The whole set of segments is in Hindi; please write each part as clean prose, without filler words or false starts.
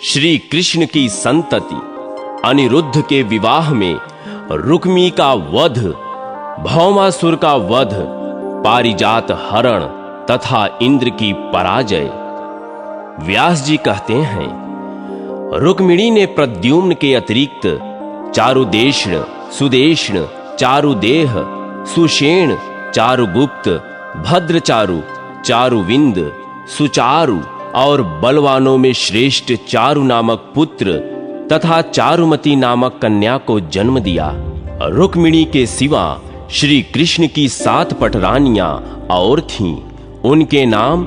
श्री कृष्ण की संतति अनिरुद्ध के विवाह में रुक्मी का वध, भौमासुर का वध, पारिजात हरण तथा इंद्र की पराजय। व्यास जी कहते हैं, रुक्मिणी ने प्रद्युम्न के अतिरिक्त चारुदेष्ण, सुदेष्ण, चारुदेह, सुषेण, चारुगुप्त, भद्रचारु, चारुविंद, सुचारु और बलवानों में श्रेष्ठ चारु नामक पुत्र तथा चारुमती नामक कन्या को जन्म दिया। रुक्मिणी के सिवा श्री कृष्ण की 7 पटरानियां और थीं। उनके नाम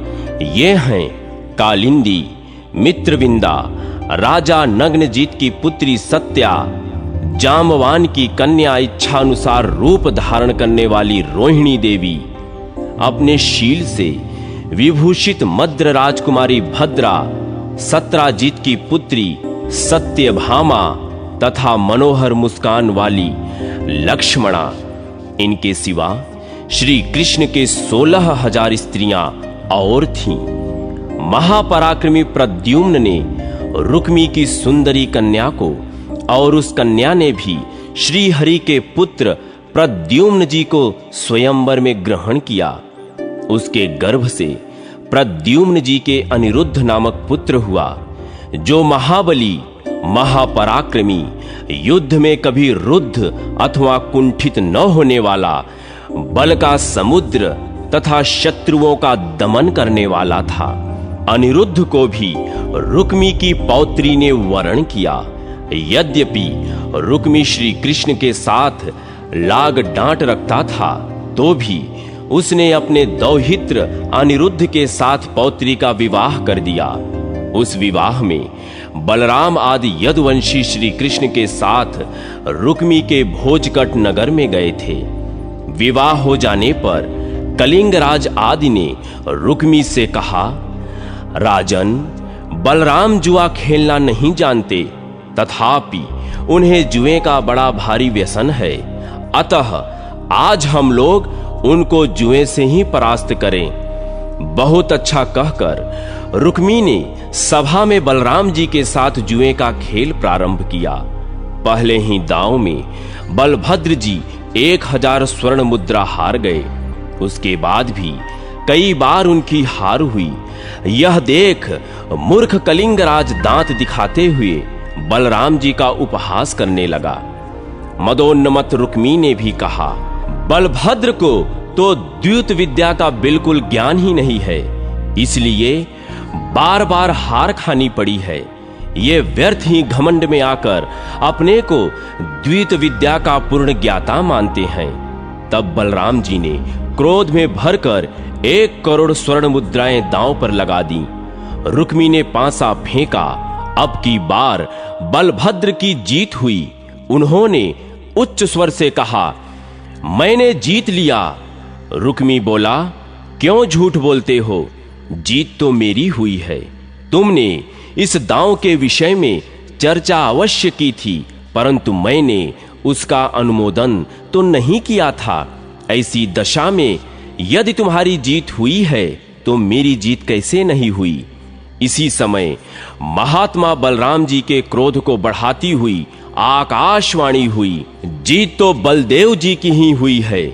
ये हैं: कालिंदी, मित्रविंदा, राजा नग्नजीत की पुत्री सत्या, जामवान की कन्या इच्छानुसार रूप धारण करने वाली रोहिणी देवी, अपने शील से विभूषित मद्र राजकुमारी भद्रा, सत्राजीत की पुत्री सत्यभामा तथा मनोहर मुस्कान वाली लक्ष्मणा। इनके सिवा श्री कृष्ण के 16,000 स्त्रियां और थीं। महापराक्रमी प्रद्युम्न ने रुक्मी की सुंदरी कन्या को और उस कन्या ने भी श्री हरि के पुत्र प्रद्युम्न जी को स्वयंवर में ग्रहण किया। उसके गर्भ से प्रद्युम्न जी के अनिरुद्ध नामक पुत्र हुआ, जो महाबली, महापराक्रमी, युद्ध में कभी रुद्ध अथवा कुंठित न होने वाला, बल का समुद्र तथा शत्रुओं का दमन करने वाला था। अनिरुद्ध को भी रुक्मी की पौत्री ने वरण किया। यद्यपि रुक्मी श्री कृष्ण के साथ लाग डांट रखता था, तो भी उसने अपने दौहित्र अनिरुद्ध के साथ पौत्री का विवाह कर दिया। उस विवाह में बलराम आदि यदुवंशी श्री कृष्ण के साथ रुक्मी के भोजकट नगर में गए थे। विवाह हो जाने पर कलिंगराज आदि ने रुक्मी से कहा, राजन, बलराम जुआ खेलना नहीं जानते, तथापि उन्हें जुए का बड़ा भारी व्यसन है। अतः आज हम लोग उनको जुए से ही परास्त करें। बहुत अच्छा कहकर रुक्मी ने सभा में बलराम जी के साथ जुए का खेल प्रारंभ किया। पहले ही दांव में बलभद्र जी 1000 स्वर्ण मुद्रा हार गए। उसके बाद भी कई बार उनकी हार हुई। यह देख मूर्ख कलिंगराज दांत दिखाते हुए बलराम जी का उपहास करने लगा। मदोन्मत्त रुक्मी ने भी कहा, बलभद्र को तो द्यूत विद्या का बिल्कुल ज्ञान ही नहीं है, इसलिए बार बार हार खानी पड़ी है। ये व्यर्थ ही घमंड में आकर अपने को द्यूत विद्या का पूर्ण ज्ञाता मानते हैं। तब बलराम जी ने क्रोध में भरकर 1 करोड़ स्वर्ण मुद्राएं दांव पर लगा दी। रुक्मी ने पांसा फेंका। अब की बार बलभद्र की जीत हुई। उन्होंने उच्च स्वर से कहा, मैंने जीत लिया। रुक्मी बोला, क्यों झूठ बोलते हो? जीत तो मेरी हुई है। तुमने इस दांव के विषय में चर्चा अवश्य की थी, परंतु मैंने उसका अनुमोदन तो नहीं किया था। ऐसी दशा में यदि तुम्हारी जीत हुई है, तो मेरी जीत कैसे नहीं हुई? इसी समय महात्मा बलराम जी के क्रोध को बढ़ाती हुई आकाशवाणी हुई, जीत तो बलदेव जी की ही हुई है।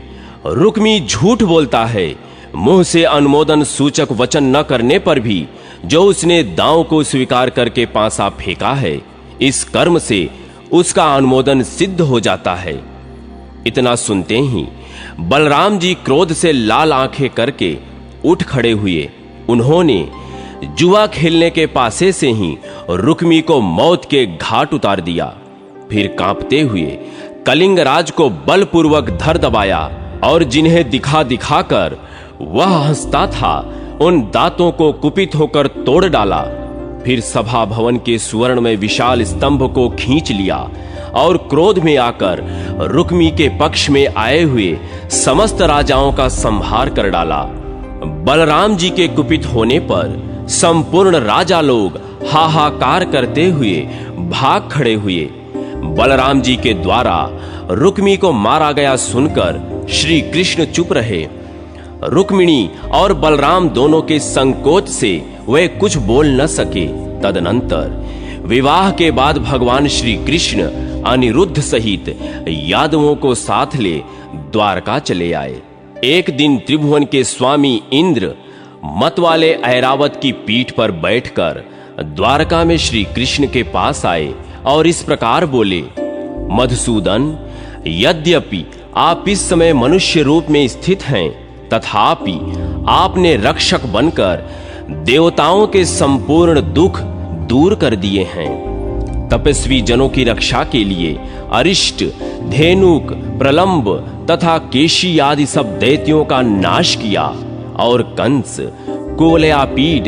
रुक्मी झूठ बोलता है। मुंह से अनुमोदन सूचक वचन न करने पर भी जो उसने दांव को स्वीकार करके पांसा फेंका है, इस कर्म से उसका अनुमोदन सिद्ध हो जाता है। इतना सुनते ही बलराम जी क्रोध से लाल आंखें करके उठ खड़े हुए। उन्होंने जुआ खेलने के पासे से ही रुक्मी को मौत के घाट उतार दिया। फिर कांपते हुए कलिंगराज को बलपूर्वक धर दबाया और जिन्हें दिखा दिखाकर वह हंसता था, उन दांतों को कुपित होकर तोड़ डाला। फिर सभा भवन के सुवर्ण में विशाल स्तंभ को खींच लिया और क्रोध में आकर रुक्मी के पक्ष में आए हुए समस्त राजाओं का संहार कर डाला। बलराम जी के कुपित होने पर संपूर्ण राजा लोग हाहाकार करते हुए भाग खड़े हुए। बलराम जी के द्वारा रुक्मी को मारा गया सुनकर श्री कृष्ण चुप रहे। रुक्मिणी और बलराम दोनों के संकोच से वे कुछ बोल न सके। तदनंतर विवाह के बाद भगवान श्री कृष्ण अनिरुद्ध सहित यादवों को साथ ले द्वारका चले आए। एक दिन त्रिभुवन के स्वामी इंद्र मतवाले ऐरावत की पीठ पर बैठकर द्वारका में श्री कृष्ण के पास आए और इस प्रकार बोले, मधुसूदन, यद्यपि आप इस समय मनुष्य रूप में स्थित हैं, तथापि आपने रक्षक बनकर देवताओं के संपूर्ण दुख दूर कर दिए हैं। तपस्वी जनों की रक्षा के लिए अरिष्ट, धेनुक, प्रलंब तथा केशी आदि सब दैत्यों का नाश किया और कंस, कुवलयापीड,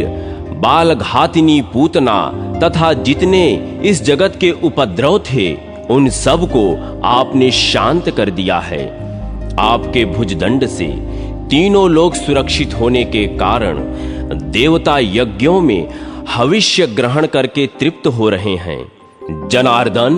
बालघातिनी पूतना तथा जितने इस जगत के उपद्रव थे उन सब को आपने शांत कर दिया है। आपके भुजदंड से तीनों लोग सुरक्षित होने के कारण देवता यज्ञों में हविष्य ग्रहण करके तृप्त हो रहे हैं। जनार्दन,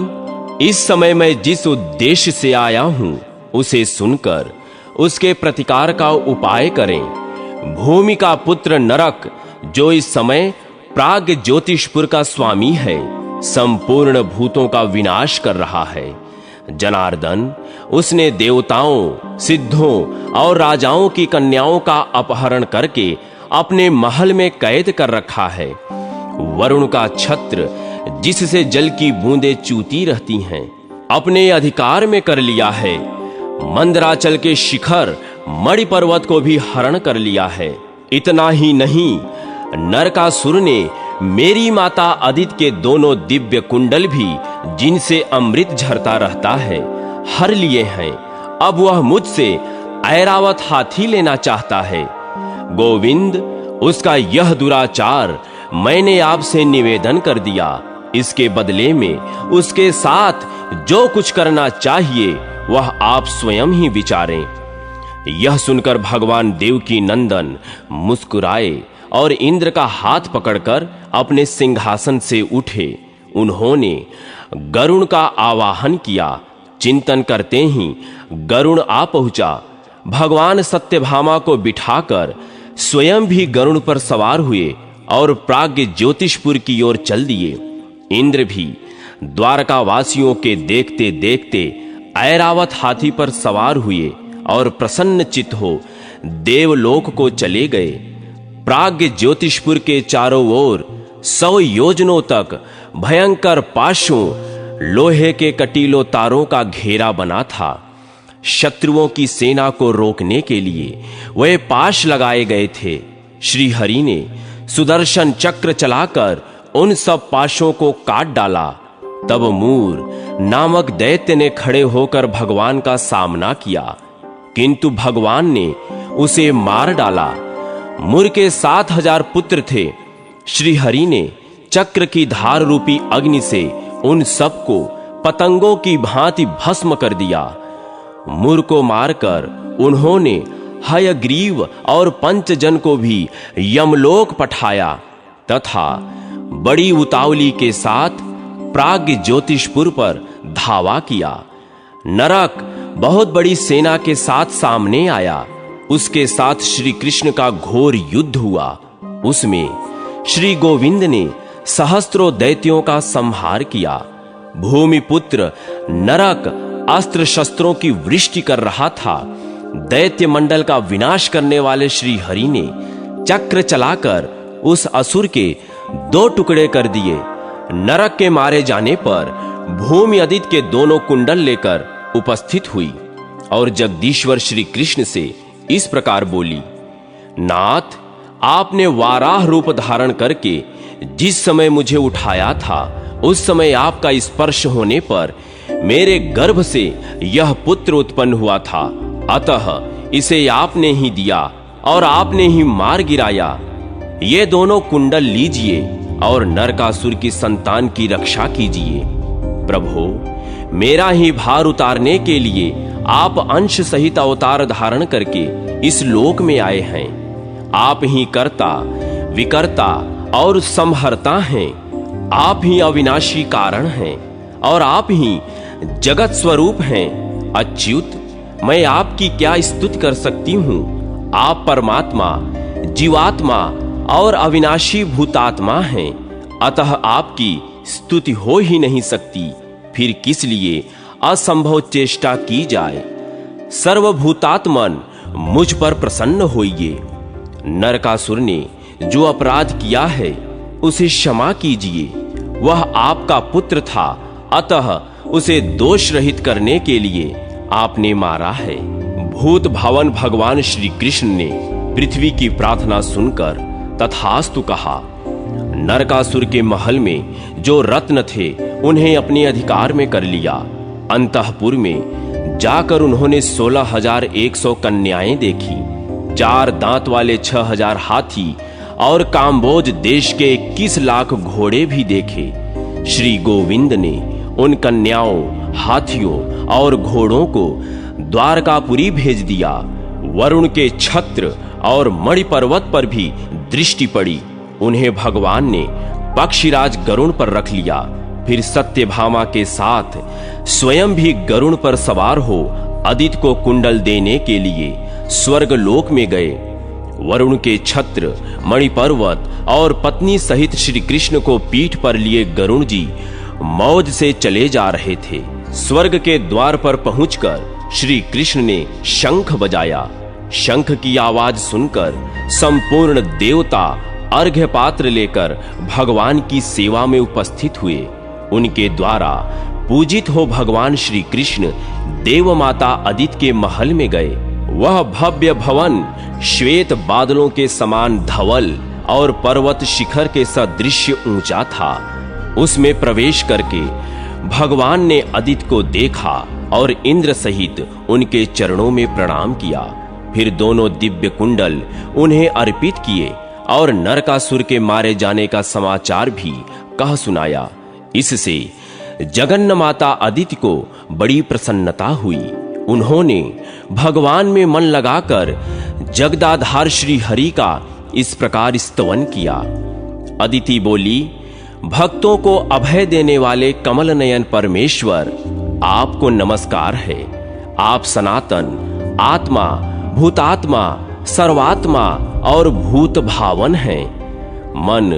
इस समय मैं जिस उद्देश्य से आया हूं उसे सुनकर उसके प्रतिकार का उपाय करें। भूमि का पुत्र नरक, जो इस समय प्राग ज्योतिषपुर का स्वामी है, संपूर्ण भूतों का विनाश कर रहा है। जनार्दन, उसने देवताओं, सिद्धों और राजाओं की कन्याओं का अपहरण करके अपने महल में कैद कर रखा है। वरुण का छत्र, जिससे जल की बूंदें चूती रहती हैं, अपने अधिकार में कर लिया है। मंदराचल के शिखर मणि पर्वत को भी हरण कर लिया है। इतना ही नहीं, नरकासुर ने मेरी माता अदिति के दोनों दिव्य कुंडल भी, जिनसे अमृत झरता रहता है, हर लिए हैं। अब वह मुझसे ऐरावत हाथी लेना चाहता है। गोविंद, उसका यह दुराचार मैंने आपसे निवेदन कर दिया। इसके बदले में उसके साथ जो कुछ करना चाहिए वह आप स्वयं ही विचारें। यह सुनकर भगवान देवकी नंदन मुस्कुराए और इंद्र का हाथ पकड़कर अपने सिंहासन से उठे। उन्होंने गरुण का आवाहन किया। चिंतन करते ही गरुण आ पहुंचा। भगवान सत्यभामा को बिठाकर स्वयं भी गरुण पर सवार हुए और प्राग्ञ ज्योतिषपुर की ओर चल दिए। इंद्र भी द्वारका वासियों के देखते देखते ऐरावत हाथी पर सवार हुए और प्रसन्न चित्त हो देवलोक को चले गए। प्राग्ञ ज्योतिषपुर के चारों ओर 100 योजनों तक भयंकर पाशों, लोहे के कटीलों तारों का घेरा बना था। शत्रुओं की सेना को रोकने के लिए वे पाश लगाए गए थे। श्री हरि ने सुदर्शन चक्र चलाकर उन सब पाशों को काट डाला। तब मूर नामक दैत्य ने खड़े होकर भगवान का सामना किया, किंतु भगवान ने उसे मार डाला। मूर के 7000 पुत्र थे। श्री हरि ने चक्र की धार रूपी अग्नि से उन सबको पतंगों की भांति भस्म कर दिया। मूर को मारकर उन्होंने हयग्रीव और पंचजन को भी यमलोक पठाया तथा बड़ी उतावली के साथ प्राग्ञ ज्योतिषपुर पर धावा किया। नरक बहुत बड़ी सेना के साथ सामने आया। उसके साथ श्री कृष्ण का घोर युद्ध हुआ। उसमें श्री गोविंद ने सहस्त्रों दैत्यों का संहार किया। भूमिपुत्र नरक अस्त्र शस्त्रों की वृष्टि कर रहा था। दैत्य मंडल का विनाश करने वाले श्री हरि ने चक्र चलाकर उस असुर के 2 टुकड़े कर दिए। नरक के मारे जाने पर भूमि आदित्य के दोनों कुंडल लेकर उपस्थित हुई और जगदीश्वर श्री कृष्ण से इस प्रकार बोली, नाथ, आपने वाराह रूप धारण करके जिस समय मुझे उठाया था, उस समय आपका स्पर्श होने पर मेरे गर्भ से यह पुत्र उत्पन्न हुआ था। अतः इसे आपने ही दिया और आपने ही मार गिराया। ये दोनों कुंडल लीजिए और नरकासुर की संतान की रक्षा कीजिए। प्रभु, मेरा ही भार उतारने के लिए आप अंश सहित अवतार धारण करके इस लोक में आए हैं। आप ही कर्ता, विकर्ता और संहर्ता हैं। आप ही अविनाशी कारण हैं और आप ही जगत स्वरूप हैं। अच्युत, मैं आपकी क्या स्तुति कर सकती हूँ। आप परमात्मा, जीवात्मा और अविनाशी भूतात्मा हैं। अतः आपकी स्तुति हो ही नहीं सकती, फिर किस लिए असंभव चेष्टा की जाए। सर्वभूतात्मन मुझ पर प्रसन्न होइए। नरकासुर ने जो अपराध किया है उसे क्षमा कीजिए। वह आपका पुत्र था, अतः उसे दोष रहित करने के लिए आपने मारा है। भूत भावन भगवान श्री कृष्ण ने पृथ्वी की प्रार्थना सुनकर तथास्तु कहा। नरकासुर के महल में जो रत्न थे उन्हें अपने अधिकार में कर लिया। अंतःपुर में जाकर उन्होंने 16,100 कन्याएं देखी, 4 दांत वाले 6,000 हाथी और काम्बोज देश के 21 लाख घोड़े भी देखे। श्री गोविंद ने उन कन्याओं, हाथियों और घोड़ों को द्वारकापुरी भेज दिया। वरुण के छत्र और मणि पर्वत पर भी दृष्टि पड़ी। उन्हें भगवान ने पक्षीराज गरुण पर रख लिया। फिर सत्यभामा के साथ स्वयं भी गरुण पर सवार हो आदित्य को कुंडल देने के लिए स्वर्ग लोक में गए। वरुण के छत्र, मणि पर्वत और पत्नी सहित श्री कृष्ण को पीठ पर लिए गरुण जी मौज से चले जा रहे थे। स्वर्ग के द्वार पर पहुंचकर श्री कृष्ण ने शंख बजाया। शंख की आवाज सुनकर संपूर्ण देवता अर्घ्य पात्र लेकर भगवान की सेवा में उपस्थित हुए। उनके द्वारा पूजित हो भगवान श्री कृष्ण देव माता अदिति के महल में गए। वह भव्य भवन श्वेत बादलों के समान धवल और पर्वत शिखर के सदृश ऊंचा था। उसमें प्रवेश करके भगवान ने अदिति को देखा और इंद्र सहित उनके चरणों में प्रणाम किया। फिर दोनों दिव्य कुंडल उन्हें अर्पित किए और नरकासुर के मारे जाने का समाचार भी कह सुनाया। इससे जगन्न माता अदिति को बड़ी प्रसन्नता हुई। उन्होंने भगवान में मन लगाकर जगदाधार श्री हरि का इस प्रकार स्तवन किया। अदिति बोली, भक्तों को अभय देने वाले कमल नयन परमेश्वर, आपको नमस्कार है। आप सनातन आत्मा, भूतात्मा, सर्वात्मा और भूत भावन हैं। मन,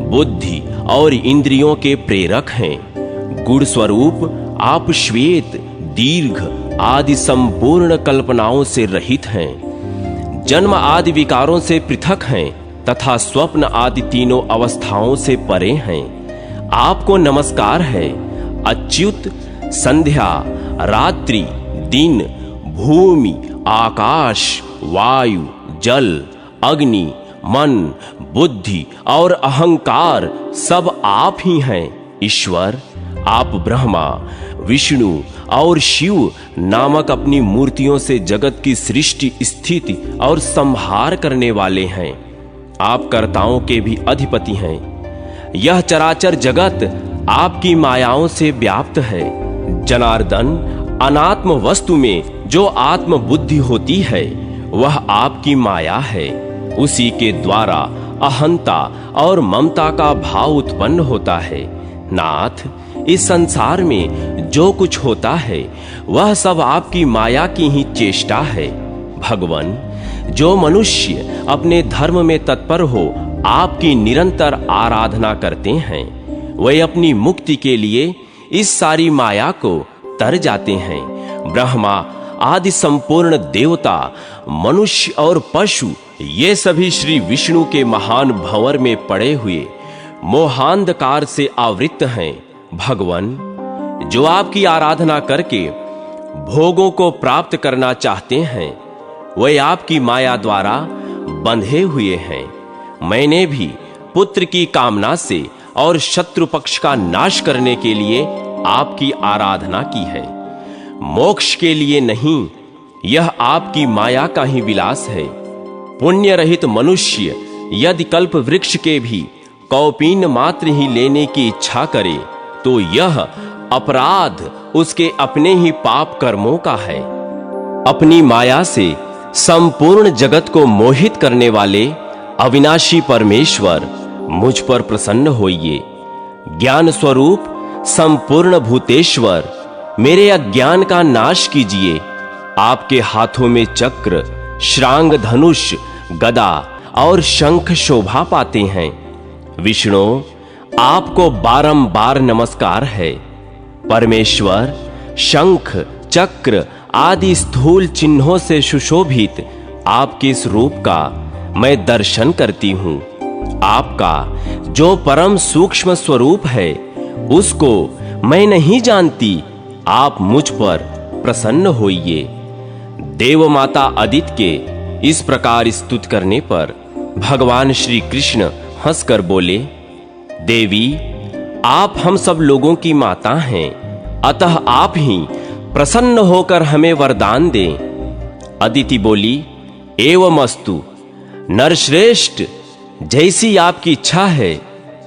बुद्धि और इंद्रियों के प्रेरक हैं। गुण स्वरूप आप श्वेत, दीर्घ आदि संपूर्ण कल्पनाओं से रहित हैं। जन्म आदि विकारों से पृथक हैं तथा स्वप्न आदि तीनों अवस्थाओं से परे हैं। आपको नमस्कार है। अच्युत, संध्या, रात्रि, दिन, भूमि, आकाश, वायु, जल, अग्नि, मन, बुद्धि और अहंकार सब आप ही हैं। ईश्वर, आप ब्रह्मा, विष्णु और शिव नामक अपनी मूर्तियों से जगत की सृष्टि, स्थिति और संहार करने वाले हैं। आप कर्ताओं के भी अधिपति हैं। यह चराचर जगत आपकी मायाओं से व्याप्त है। जनार्दन, अनात्म वस्तु में जो आत्म बुद्धि होती है वह आपकी माया है। उसी के द्वारा अहंता और ममता का भाव उत्पन्न होता है। नाथ, इस संसार में जो कुछ होता है वह सब आपकी माया की ही चेष्टा है। भगवान, जो मनुष्य अपने धर्म में तत्पर हो आपकी निरंतर आराधना करते हैं, वे अपनी मुक्ति के लिए इस सारी माया को तर जाते हैं। ब्रह्मा आदि संपूर्ण देवता, मनुष्य और पशु, ये सभी श्री विष्णु के महान भंवर में पड़े हुए मोहांधकार से आवृत हैं। भगवान, जो आपकी आराधना करके भोगों को प्राप्त करना चाहते हैं वे आपकी माया द्वारा बंधे हुए हैं। मैंने भी पुत्र की कामना से और शत्रु पक्ष का नाश करने के लिए आपकी आराधना की है, मोक्ष के लिए नहीं। यह आपकी माया का ही विलास है। पुण्य रहित मनुष्य यदि कल्प वृक्ष के भी कौपीन मात्र ही लेने की इच्छा करे तो यह अपराध उसके अपने ही पाप कर्मों का है। अपनी माया से संपूर्ण जगत को मोहित करने वाले अविनाशी परमेश्वर, मुझ पर प्रसन्न होइए। ज्ञान स्वरूप संपूर्ण भूतेश्वर, मेरे अज्ञान का नाश कीजिए। आपके हाथों में चक्र, श्रांग, धनुष, गदा और शंख शोभा पाते हैं। विष्णु, आपको बारंबार नमस्कार है। परमेश्वर शंख चक्र आदि स्थूल चिन्हों से सुशोभित आपके इस रूप का मैं दर्शन करती हूं। आपका जो परम सूक्ष्म स्वरूप है उसको मैं नहीं जानती। आप मुझ पर प्रसन्न होइए। देव माता अदिति के इस प्रकार स्तुति करने पर भगवान श्री कृष्ण हंसकर बोले, देवी, आप हम सब लोगों की माता हैं, अतः आप ही प्रसन्न होकर हमें वरदान दें। अदिति बोली, एवमस्तु नरश्रेष्ठ, जैसी आपकी इच्छा है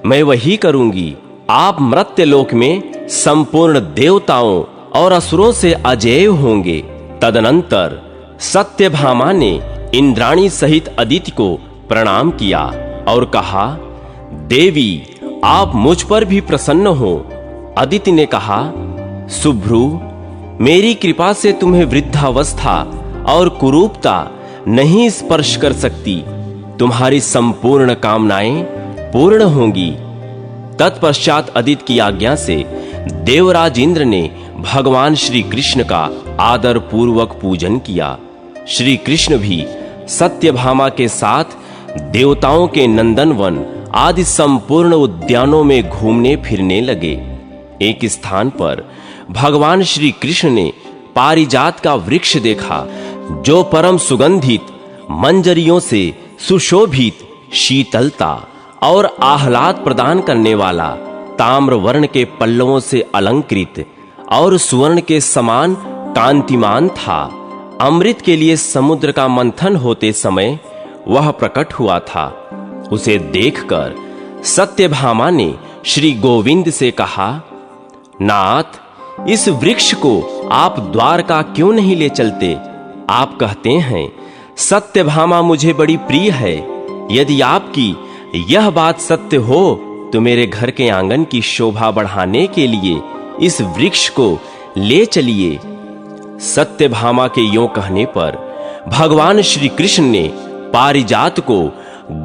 मैं वही करूंगी। आप मर्त्यलोक में संपूर्ण देवताओं और असुरों से अजेय होंगे। तदनंतर सत्यभामा ने इंद्राणी सहित अदिति को प्रणाम किया और कहा, देवी, आप मुझ पर भी प्रसन्न हो। अदिति ने कहा, सुभ्रु, मेरी कृपा से तुम्हें वृद्धावस्था और कुरूपता नहीं स्पर्श कर सकती। तुम्हारी संपूर्ण कामनाएं पूर्ण होंगी। तत्पश्चात अदिति की आज्ञा से देवराज इंद्र ने भगवान श्री कृष्ण का आदर पूर्वक पूजन किया। श्री कृष्ण भी सत्यभामा के साथ देवताओं के नंदनवन आदि संपूर्ण उद्यानों में घूमने फिरने लगे। एक स्थान पर भगवान श्री कृष्ण ने पारिजात का वृक्ष देखा, जो परम सुगंधित मंजरियों से सुशोभित, शीतलता और आह्लाद प्रदान करने वाला, ताम्र वर्ण के पल्लवों से अलंकृत और सुवर्ण के समान कांतिमान था। अमृत के लिए समुद्र का मंथन होते समय वह प्रकट हुआ था। उसे देखकर सत्यभामा ने श्री गोविंद से कहा, नाथ, इस वृक्ष को आप द्वारका क्यों नहीं ले चलते? आप कहते हैं सत्यभामा मुझे बड़ी प्रिय है। यदि आपकी यह बात सत्य हो तो मेरे घर के आंगन की शोभा बढ़ाने के लिए इस वृक्ष को ले चलिए। सत्यभामा के यों कहने पर भगवान श्री कृष्ण ने पारिजात को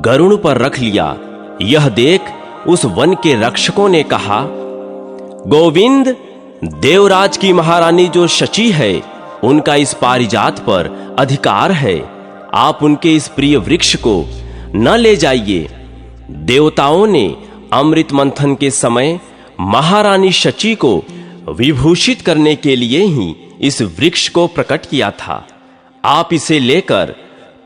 गरुड़ पर रख लिया। यह देख उस वन के रक्षकों ने कहा, गोविंद, देवराज की महारानी जो शची है उनका इस पारिजात पर अधिकार है। आप उनके इस प्रिय वृक्ष को न ले जाइए। देवताओं ने अमृत मंथन के समय महारानी शची को विभूषित करने के लिए ही इस वृक्ष को प्रकट किया था। आप इसे लेकर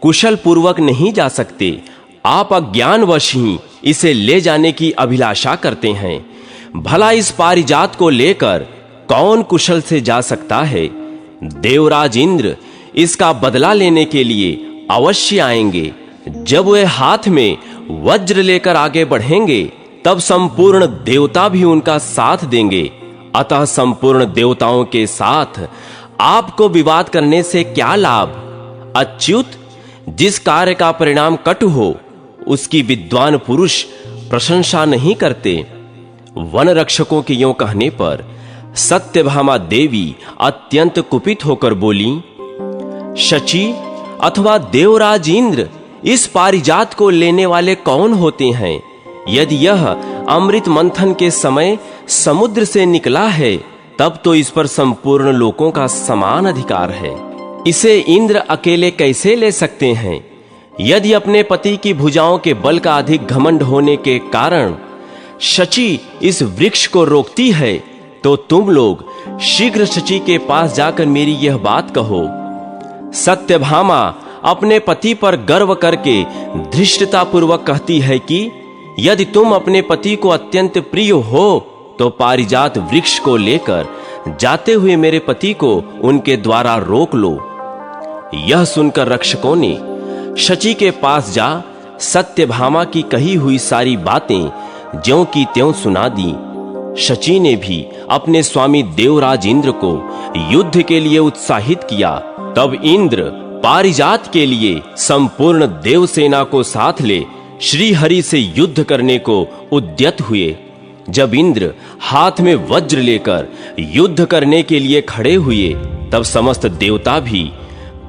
कुशल पूर्वक नहीं जा सकते। आप अज्ञानवश ही इसे ले जाने की अभिलाषा करते हैं। भला इस पारिजात को लेकर कौन कुशल से जा सकता है? देवराज इंद्र इसका बदला लेने के लिए अवश्य आएंगे। जब वे हाथ में वज्र लेकर आगे बढ़ेंगे तब संपूर्ण देवता भी उनका साथ देंगे। अतः संपूर्ण देवताओं के साथ आपको विवाद करने से क्या लाभ? अच्युत, जिस कार्य का परिणाम कटु हो उसकी विद्वान पुरुष प्रशंसा नहीं करते। वन रक्षकों के यों कहने पर सत्यभामा देवी अत्यंत कुपित होकर बोली, शची अथवा देवराज इंद्र, इस पारिजात को लेने वाले कौन होते हैं? यदि यह अमृत मंथन के समय समुद्र से निकला है तब तो इस पर संपूर्ण लोकों का समान अधिकार है। इसे इंद्र अकेले कैसे ले सकते हैं? यदि अपने पति की भुजाओं के बल का अधिक घमंड होने के कारण शची इस वृक्ष को रोकती है तो तुम लोग शीघ्र शची के पास जाकर मेरी यह बात कहो। सत्यभामा अपने पति पर गर्व करके धृष्टता पूर्वक कहती है कि यदि तुम अपने पति को अत्यंत प्रिय हो तो पारिजात वृक्ष को लेकर जाते हुए मेरे पति को उनके द्वारा रोक लो। यह सुनकर रक्षकों ने शची के पास जा सत्यभामा की कही हुई सारी बातें ज्यों की त्यों सुना दी। शची ने भी अपने स्वामी देवराज इंद्र को युद्ध के लिए उत्साहित किया। तब इंद्र पारिजात के लिए संपूर्ण देवसेना को साथ ले श्री हरि से युद्ध करने को उद्यत हुए। जब इंद्र हाथ में वज्र लेकर युद्ध करने के लिए खड़े हुए तब समस्त देवता भी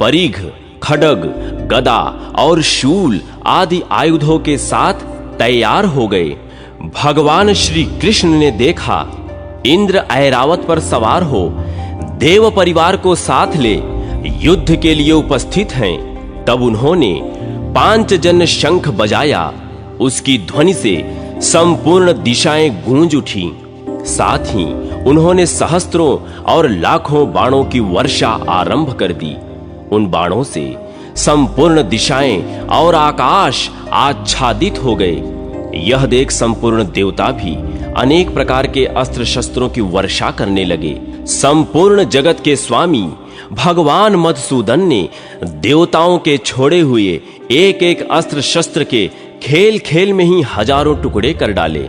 परिघ, खड्ग, गदा और शूल आदि आयुधों के साथ तैयार हो गए। भगवान श्री कृष्ण ने देखा इंद्र ऐरावत पर सवार हो देव परिवार को साथ ले युद्ध के लिए उपस्थित हैं, तब उन्होंने पांचजन्य शंख बजाया। उसकी ध्वनि से संपूर्ण दिशाएं गूंज उठी। साथ ही उन्होंने सहस्त्रों और लाखों बाणों की वर्षा आरंभ कर दी। उन बाणों से संपूर्ण दिशाएं और आकाश आच्छादित हो गए। यह देख संपूर्ण देवता भी अनेक प्रकार के अस्त्र शस्त्रों की वर्षा करने लगे। संपूर्ण जगत के स्वामी भगवान मधुसूदन ने देवताओं के छोड़े हुए एक एक अस्त्र शस्त्र के खेल खेल में ही हजारों टुकड़े कर डाले।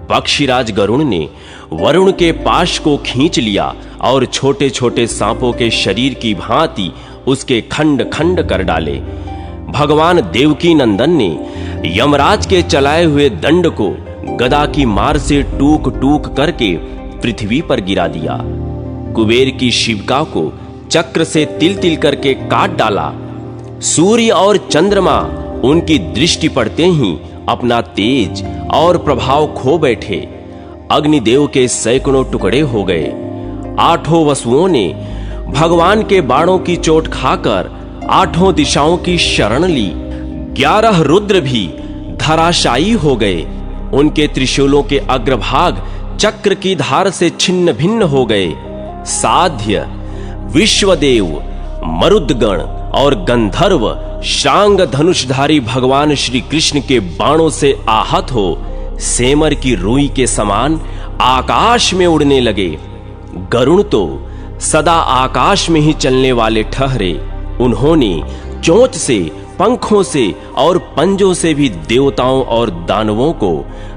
पक्षीराज गरुण ने वरुण के पाश को खींच लिया और छोटे छोटे सांपों के शरीर की भांति उसके खंड खंड कर डाले। भगवान देवकी नंदन ने यमराज के चलाए हुए दंड को गदा की मार से टूक टूक करके पृथ्वी पर गिरा दिया। कुबेर की शिविका को चक्र से तिल तिल करके काट डाला। सूर्य और चंद्रमा उनकी दृष्टि पड़ते ही अपना तेज और प्रभाव खो बैठे। अग्निदेव के सैकड़ों टुकड़े हो गए। आठों वसुओं ने भगवान के बाणों की चोट खाकर आठों दिशाओं की शरण ली। 11 रुद्र भी धराशायी हो गए। उनके त्रिशूलों के अग्रभाग चक्र की धार से छिन्न भिन्न हो गए। साध्य, विश्वदेव, मरुदगण और गंधर्व शांग धनुषधारी भगवान श्री कृष्ण के बाणों से आहत हो सेमर की रुई के समान आकाश में उड़ने लगे। गरुण तो सदा आकाश में ही चलने वाले ठहरे। उन्होंने चोंच से, पंखों से और पंजों से भी देवताओं और दानवों को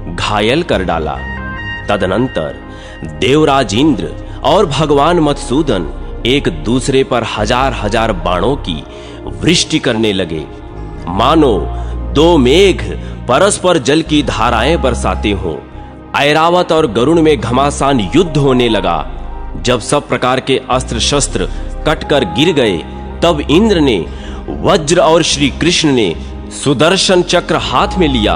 घायल कर डाला। तदनंतर देवराज इंद्र और भगवान मधुसूदन एक दूसरे पर हजार हजार बाणों की वृष्टि करने लगे, मानो दो मेघ परस्पर जल की धाराएं बरसाते हों। ऐरावत और गरुण में घमासान युद्ध होने लगा। जब सब प्रकार के अस्त्र शस्त्र कटकर गिर गए, तब इंद्र ने वज्र और श्री कृष्ण ने सुदर्शन चक्र हाथ में लिया।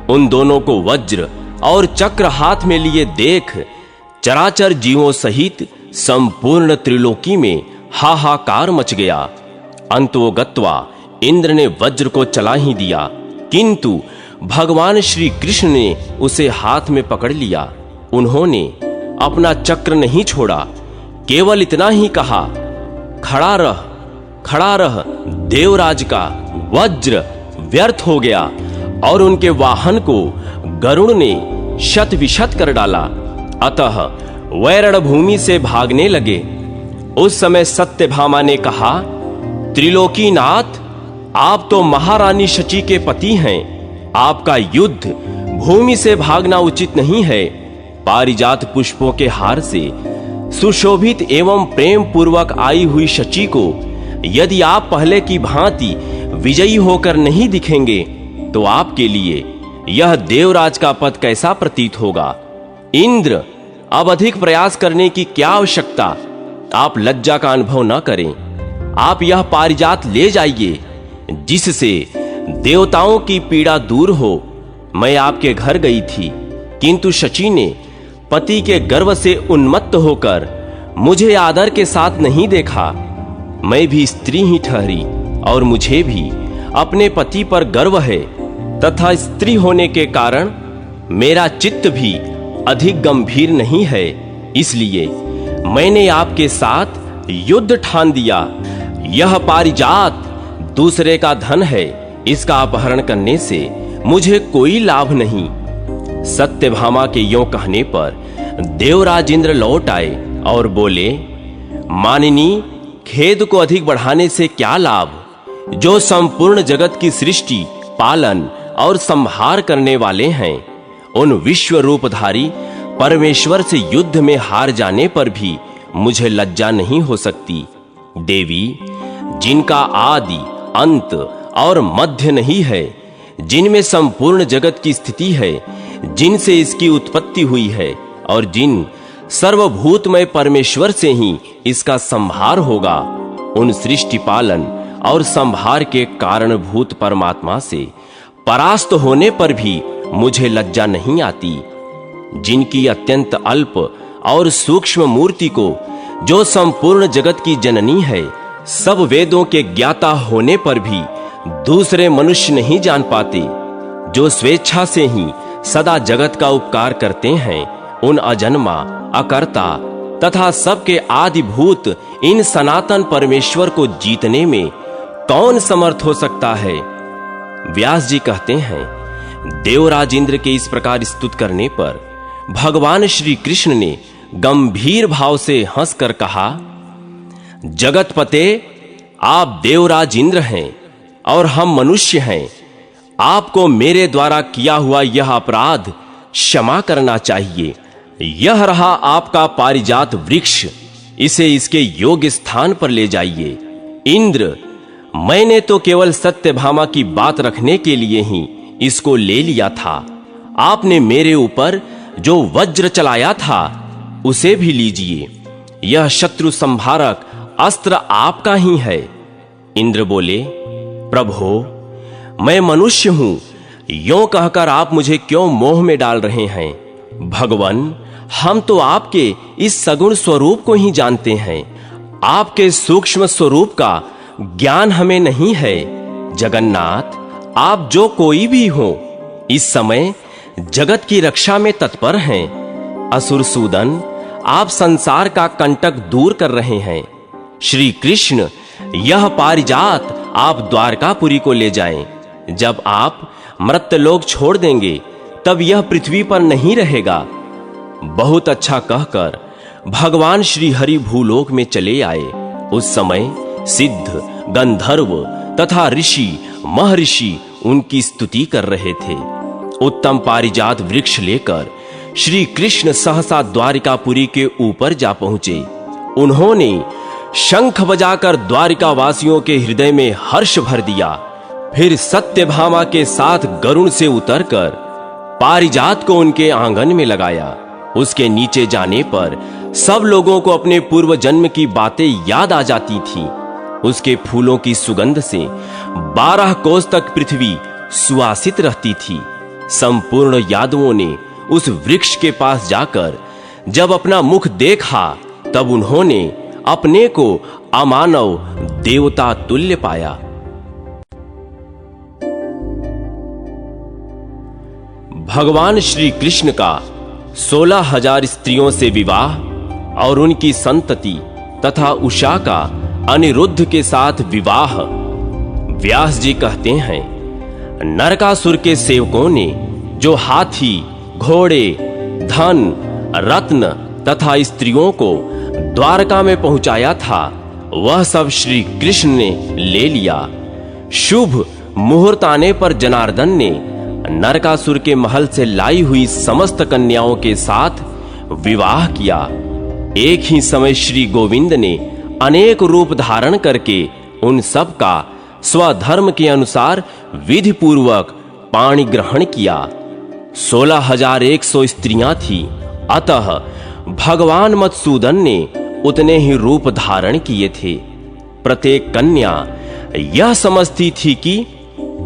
उन दोनों को वज्र और चक्र हाथ में लिए देख चराचर जीवों सहित संपूर्ण त्रिलोकी में हाहाकार मच गया। अंतोगत्वा इंद्र ने वज्र को चला ही दिया, किंतु भगवान श्री कृष्ण ने उसे हाथ में पकड़ लिया। उन्होंने अपना चक्र नहीं छोड़ा, केवल इतना ही कहा, खड़ा रह, खड़ा रह। देवराज का वज्र व्यर्थ हो गया और उनके वाहन को गरुण ने शत विशत कर डाला। अतः वह रणभूमि से भागने लगे। उस समय सत्यभामा ने कहा, त्रिलोकीनाथ, आप तो महारानी शची के पति हैं। आपका युद्ध भूमि से भागना उचित नहीं है। पारिजात पुष्पों के हार से सुशोभित एवं प्रेम पूर्वक आई हुई शची को यदि आप पहले की भांति विजयी होकर नहीं दिखेंगे तो आपके लिए यह देवराज का पद कैसा प्रतीत होगा। इंद्र, अब अधिक प्रयास करने की क्या आवश्यकता। आप लज्जा का अनुभव न करें। आप यह पारिजात ले जाइए जिससे देवताओं की पीड़ा दूर हो। मैं आपके घर गई थी, किंतु शची ने पति के गर्व से उन्मत्त होकर मुझे आदर के साथ नहीं देखा। मैं भी स्त्री ही ठहरी और मुझे भी अपने पति पर गर्व है, तथा स्त्री होने के कारण मेरा चित्त भी अधिक गंभीर नहीं है। इसलिए मैंने आपके साथ युद्ध ठान दिया। यह पारिजात दूसरे का धन है, इसका अपहरण करने से मुझे कोई लाभ नहीं। सत्यभामा के यों कहने पर देवराज इंद्र लौट आए और बोले, मानिनी, खेद को अधिक बढ़ाने से क्या लाभ। जो संपूर्ण जगत की सृष्टि, पालन और संहार करने वाले हैं, उन विश्व रूपधारी परमेश्वर से युद्ध में हार जाने पर भी मुझे लज्जा नहीं हो सकती। देवी, जिनका आदि, अंत और मध्य नहीं है, जिनमें संपूर्ण जगत की स्थिति है, जिनसे इसकी उत्पत्ति हुई है और जिन सर्वभूतमय परमेश्वर से ही इसका संहार होगा, उन सृष्टि पालन और संहार के कारणभूत परमात्मा से परास्त होने पर भी मुझे लज्जा नहीं आती, जिनकी अत्यंत अल्प और सूक्ष्म मूर्ति को, जो संपूर्ण जगत की जननी है, सब वेदों के ज्ञाता होने पर भी दूसरे मनुष्य नहीं जान पाते, जो स्वेच्छा से ही सदा जगत का उपकार करते हैं, उन अजन्मा, अकर्ता तथा सबके आदिभूत इन सनातन परमेश्वर को जीतने में कौन समर्थ हो सकता है। व्यास जी कहते हैं, देवराज इंद्र के इस प्रकार स्तुत करने पर भगवान श्री कृष्ण ने गंभीर भाव से हंसकर कहा, जगतपते, आप देवराज इंद्र हैं और हम मनुष्य हैं। आपको मेरे द्वारा किया हुआ यह अपराध क्षमा करना चाहिए। यह रहा आपका पारिजात वृक्ष, इसे इसके योग्य स्थान पर ले जाइए। इंद्र, मैंने तो केवल सत्यभामा की बात रखने के लिए ही इसको ले लिया था। आपने मेरे ऊपर जो वज्र चलाया था उसे भी लीजिए। यह शत्रु संहारक अस्त्र आपका ही है। इंद्र बोले, प्रभो, मैं मनुष्य हूं, यों कहकर आप मुझे क्यों मोह में डाल रहे हैं। भगवान, हम तो आपके इस सगुण स्वरूप को ही जानते हैं। आपके सूक्ष्म स्वरूप का ज्ञान हमें नहीं है। जगन्नाथ, आप जो कोई भी हो, इस समय जगत की रक्षा में तत्पर हैं। असुरसूदन, आप संसार का कंटक दूर कर रहे हैं। श्री कृष्ण, यह पारिजात आप द्वारकापुरी को ले जाएं। जब आप मर्त्यलोक छोड़ देंगे तब यह पृथ्वी पर नहीं रहेगा। बहुत अच्छा कहकर भगवान श्री हरि भूलोक में चले आए। उस समय सिद्ध, गंधर्व तथा ऋषि, महर्षि उनकी स्तुति कर रहे थे। उत्तम पारिजात वृक्ष लेकर श्री कृष्ण सहसा द्वारिकापुरी के ऊपर जा पहुंचे। उन्होंने शंख बजाकर द्वारिका वासियों के हृदय में हर्ष भर दिया। फिर सत्यभामा के साथ गरुड़ से उतरकर पारिजात को उनके आंगन में लगाया। उसके नीचे जाने पर सब लोगों को अपने पूर्व जन्म की बातें याद आ जाती थी। उसके फूलों की सुगंध से 12 कोस तक पृथ्वी सुवासित रहती थी। संपूर्ण यादवों ने उस वृक्ष के पास जाकर जब अपना मुख देखा, तब उन्होंने अपने को अमानव देवता तुल्य पाया। भगवान श्री कृष्ण का 16,000 स्त्रियों से विवाह और उनकी संतति तथा उषा का अनिरुद्ध के साथ विवाह। व्यास जी कहते हैं, नरकासुर के सेवकों ने जो हाथी, घोड़े, धन, रत्न तथा स्त्रियों को द्वारका में पहुंचाया था, वह सब श्री कृष्ण ने ले लिया। शुभ मुहूर्त आने पर जनार्दन ने नरकासुर के महल से लाई हुई समस्त कन्याओं के साथ विवाह किया। एक ही समय श्री गोविंद ने अनेक रूप धारण करके उन सब का स्वधर्म के अनुसार विधि पूर्वक पाणी ग्रहण किया। 16,100 स्त्रियां थी, अतः भगवान मधुसूदन ने उतने ही रूप धारण किए थे। प्रत्येक कन्या यह समझती थी कि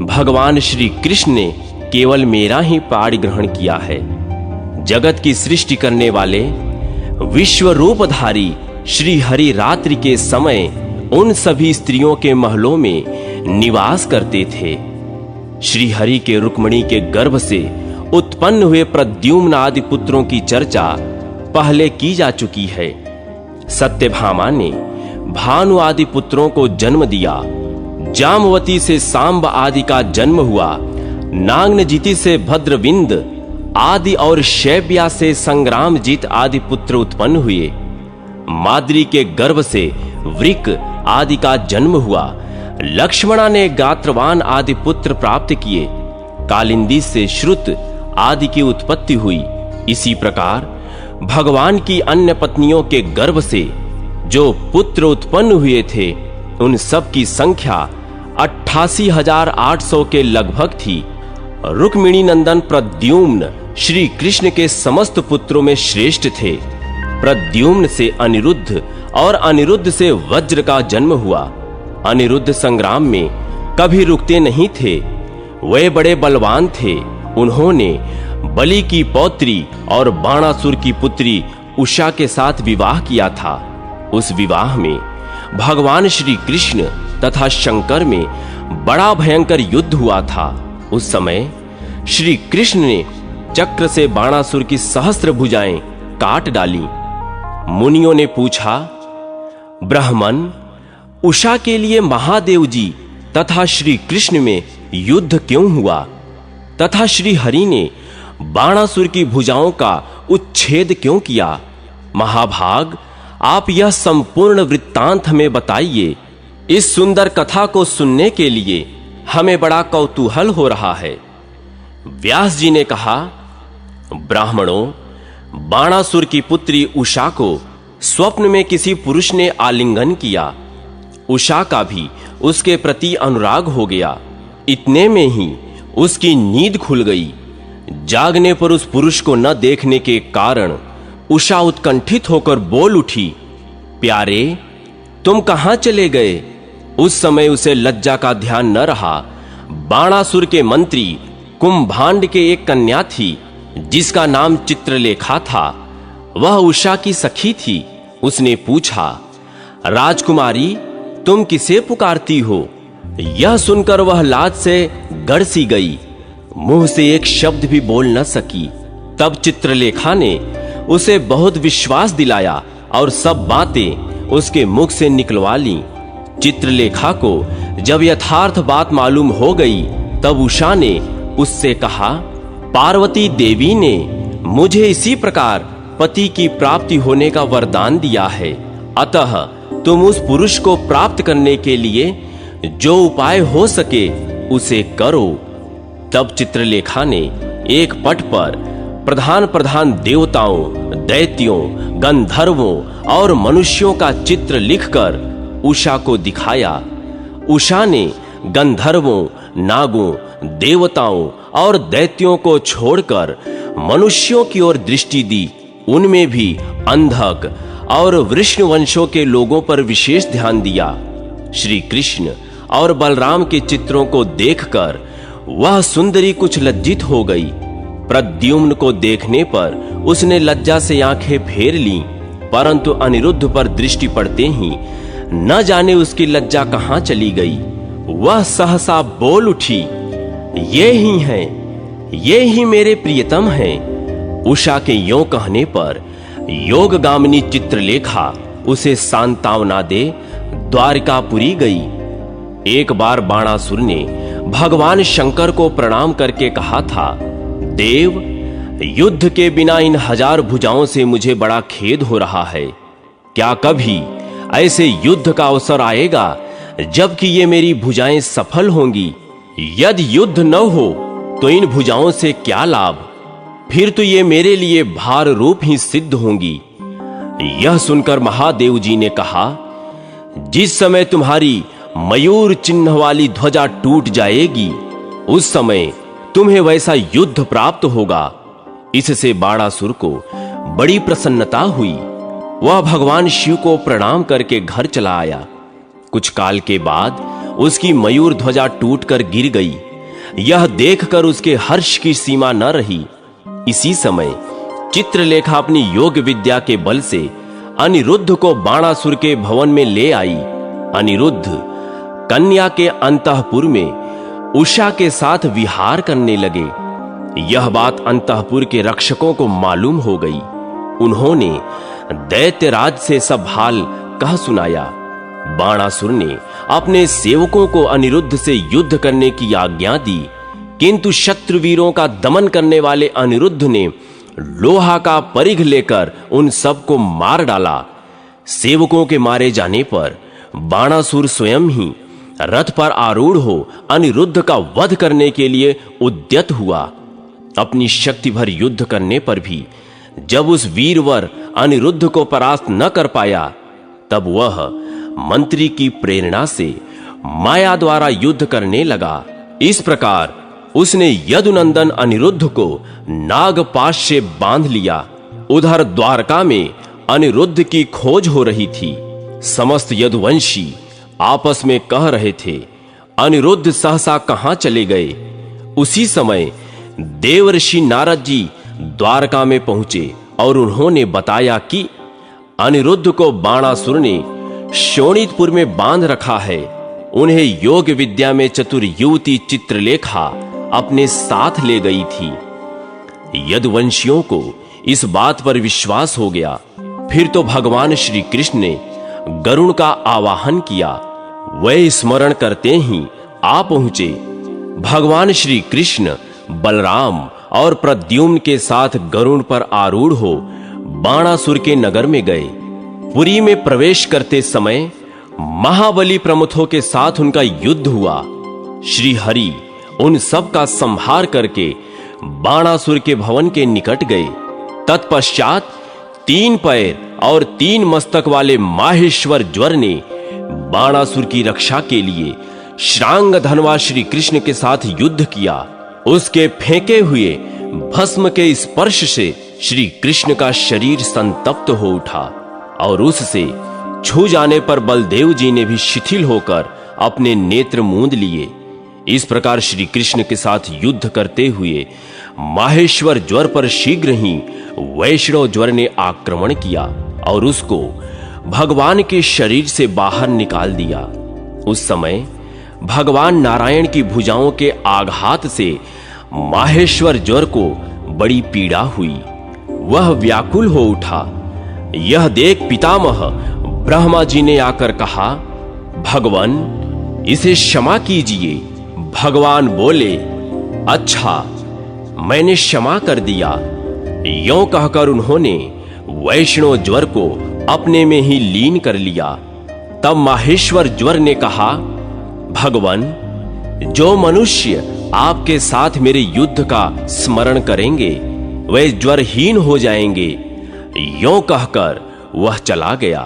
भगवान श्री कृष्ण ने केवल मेरा ही पाणी ग्रहण किया है। जगत की सृष्टि करने वाले विश्व रूपधारी श्री हरि रात्रि के समय उन सभी स्त्रियों के महलों में निवास करते थे। श्री हरि के रुक्मिणी के गर्भ से उत्पन्न हुए प्रद्युम्न आदि पुत्रों की चर्चा पहले की जा चुकी है। सत्यभामा ने भानु आदि पुत्रों को जन्म दिया। जामवती से सांब आदि का जन्म हुआ। नागनजिति से भद्रविंद आदि और शैब्या से संग्रामजीत आदि पुत्र उत्पन्न हुए। माद्री के गर्भ से वृक आदि का जन्म हुआ। लक्ष्मणा ने गात्रवान आदि पुत्र प्राप्त किए। कालिंदी से श्रुत आदि की उत्पत्ति हुई। इसी प्रकार भगवान की अन्य पत्नियों के गर्भ से जो पुत्र उत्पन्न हुए थे, उन सब की संख्या 88,800 के लगभग थी। रुक्मिणी नंदन प्रद्युम्न श्री कृष्ण के समस्त पुत्रों में श्रेष्ठ थे। प्रद्युम्न से अनिरुद्ध और अनिरुद्ध से वज्र का जन्म हुआ। अनिरुद्ध संग्राम में कभी रुकते नहीं थे। वे बड़े बलवान थे उन्होंने बलि की पौत्री और बाणासुर की पुत्री उषा के साथ विवाह किया था। उस विवाह में भगवान श्री कृष्ण तथा शंकर में बड़ा भयंकर युद्ध हुआ था। उस समय श्री कृष्ण ने चक्र से बाणासुर की सहस्त्र भुजाएं काट डाली। मुनियों ने पूछा, ब्राह्मण, उषा के लिए महादेव जी तथा श्री कृष्ण में युद्ध क्यों हुआ तथा श्री हरि ने बाणासुर की भुजाओं का उच्छेद क्यों किया? महाभाग, आप यह संपूर्ण वृत्तांत हमें बताइए। इस सुंदर कथा को सुनने के लिए हमें बड़ा कौतूहल हो रहा है। व्यास जी ने कहा, ब्राह्मणों, बाणासुर की पुत्री उषा को स्वप्न में किसी पुरुष ने आलिंगन किया। उषा का भी उसके प्रति अनुराग हो गया। इतने में ही उसकी नींद खुल गई। जागने पर उस पुरुष को न देखने के कारण उषा उत्कंठित होकर बोल उठी, प्यारे, तुम कहां चले गए? उस समय उसे लज्जा का ध्यान न रहा। बाणासुर के मंत्री कुंभांड के एक कन्या थी जिसका नाम चित्रलेखा था। वह उषा की सखी थी। उसने पूछा, राजकुमारी, तुम किसे पुकारती हो? यह सुनकर वह लाज से गड़सी गई, मुंह से एक शब्द भी बोल न सकी। तब चित्रलेखा ने उसे बहुत विश्वास दिलाया और सब बातें उसके मुख से निकलवा ली। चित्रलेखा को जब यथार्थ बात मालूम हो गई तब उषा ने उससे कहा, पार्वती देवी ने मुझे इसी प्रकार पति की प्राप्ति होने का वरदान दिया है, अतः तुम उस पुरुष को प्राप्त करने के लिए जो उपाय हो सके उसे करो। तब चित्रलेखा ने एक पट पर प्रधान देवताओं, दैत्यों, गंधर्वों और मनुष्यों का चित्र लिखकर उषा को दिखाया। उषा ने गंधर्वों, नागों, देवताओं और दैत्यों को छोड़कर मनुष्यों की ओर दृष्टि दी। उनमें भी अंधक और वृष्ण वंशों के लोगों पर विशेष ध्यान दिया। श्री कृष्ण और बलराम के चित्रों को देखकर वह सुंदरी कुछ लज्जित हो गई। प्रद्युम्न को देखने पर उसने लज्जा से आंखें फेर लीं, परंतु अनिरुद्ध पर दृष्टि पड़ते ही न जाने उसकी लज्जा कहां चली गई। वह सहसा बोल उठी, ये ही हैं, ये ही मेरे प्रियतम हैं। उषा के यों कहने पर योगगामिनी चित्रलेखा उसे सांत्वना दे द्वारिकापुरी गई। एक बार बाणासुर ने भगवान शंकर को प्रणाम करके कहा था, देव, युद्ध के बिना इन 1000 भुजाओं से मुझे बड़ा खेद हो रहा है। क्या कभी ऐसे युद्ध का अवसर आएगा जबकि ये मेरी भुजाएं सफल होंगी? यदि युद्ध न हो तो इन भुजाओं से क्या लाभ? फिर तो ये मेरे लिए भार रूप ही सिद्ध होंगी। यह सुनकर महादेव जी ने कहा, जिस समय तुम्हारी मयूर चिन्ह वाली ध्वजा टूट जाएगी उस समय तुम्हें वैसा युद्ध प्राप्त होगा। इससे बाणासुर को बड़ी प्रसन्नता हुई। वह भगवान शिव को प्रणाम करके घर चला आया। कुछ काल के बाद उसकी मयूर ध्वजा टूटकर गिर गई। यह देखकर उसके हर्ष की सीमा न रही। इसी समय चित्रलेखा अपनी योग विद्या के बल से अनिरुद्ध को बाणासुर के भवन में ले आई। अनिरुद्ध कन्या के अंतःपुर में उषा के साथ विहार करने लगे। यह बात अंतःपुर के रक्षकों को मालूम हो गई। उन्होंने दैत्यराज से सब हाल कह सुनाया। बाणासुर ने अपने सेवकों को अनिरुद्ध से युद्ध करने की आज्ञा दी, किंतु शत्रुवीरों का दमन करने वाले अनिरुद्ध ने लोहा का परिघ लेकर उन सबको मार डाला। सेवकों के मारे जाने पर बाणासुर स्वयं ही रथ पर आरूढ़ हो अनिरुद्ध का वध करने के लिए उद्यत हुआ। अपनी शक्ति भर युद्ध करने पर भी जब उस वीरवर अनिरुद्ध को परास्त न कर पाया, तब वह मंत्री की प्रेरणा से माया द्वारा युद्ध करने लगा। इस प्रकार उसने यदुनंदन अनिरुद्ध को नागपाश से बांध लिया। उधर द्वारका में अनिरुद्ध की खोज हो रही थी। समस्त यदुवंशी आपस में कह रहे थे, अनिरुद्ध सहसा कहां चले गए। उसी समय देवर्षि नारद जी द्वारका में पहुंचे और उन्होंने बताया कि अनिरुद्ध को बाणासुर ने शोणितपुर में बांध रखा है। उन्हें योग विद्या में चतुर युवती चित्रलेखा अपने साथ ले गई थी। यदुवंशियों को इस बात पर विश्वास हो गया। फिर तो भगवान श्री कृष्ण ने गरुड़ का आवाहन किया। वह स्मरण करते ही आ पहुंचे। भगवान श्री कृष्ण बलराम और प्रद्युम्न के साथ गरुड़ पर आरूढ़ हो बाणासुर के नगर में गए। पुरी में प्रवेश करते समय महाबली प्रमुखों के साथ उनका युद्ध हुआ। श्री हरि उन सब का संहार करके बाणासुर के भवन के निकट गए। तत्पश्चात 3 पैर और 3 मस्तक वाले माहेश्वर ज्वर ने बाणासुर की रक्षा के लिए श्रांग धनवा श्री कृष्ण के साथ युद्ध किया। उसके फेंके हुए भस्म के स्पर्श से श्री कृष्ण का शरीर संतप्त हो उठा और उससे छू जाने पर बलदेव जी ने भी शिथिल होकर अपने नेत्र मूंद लिए। इस प्रकार श्री कृष्ण के साथ युद्ध करते हुए माहेश्वर ज्वर पर शीघ्र ही वैष्णव ज्वर ने आक्रमण किया और उसको भगवान के शरीर से बाहर निकाल दिया। उस समय भगवान नारायण की भुजाओं के आघात से माहेश्वर ज्वर को बड़ी पीड़ा हुई। वह व्याकुल हो उठा। यह देख पितामह ब्रह्मा जी ने आकर कहा, भगवान इसे क्षमा कीजिए। भगवान बोले, अच्छा मैंने क्षमा कर दिया। यों कहकर उन्होंने वैष्णव ज्वर को अपने में ही लीन कर लिया। तब माहेश्वर ज्वर ने कहा, भगवान जो मनुष्य आपके साथ मेरे युद्ध का स्मरण करेंगे वे ज्वरहीन हो जाएंगे। यों कहकर वह चला गया।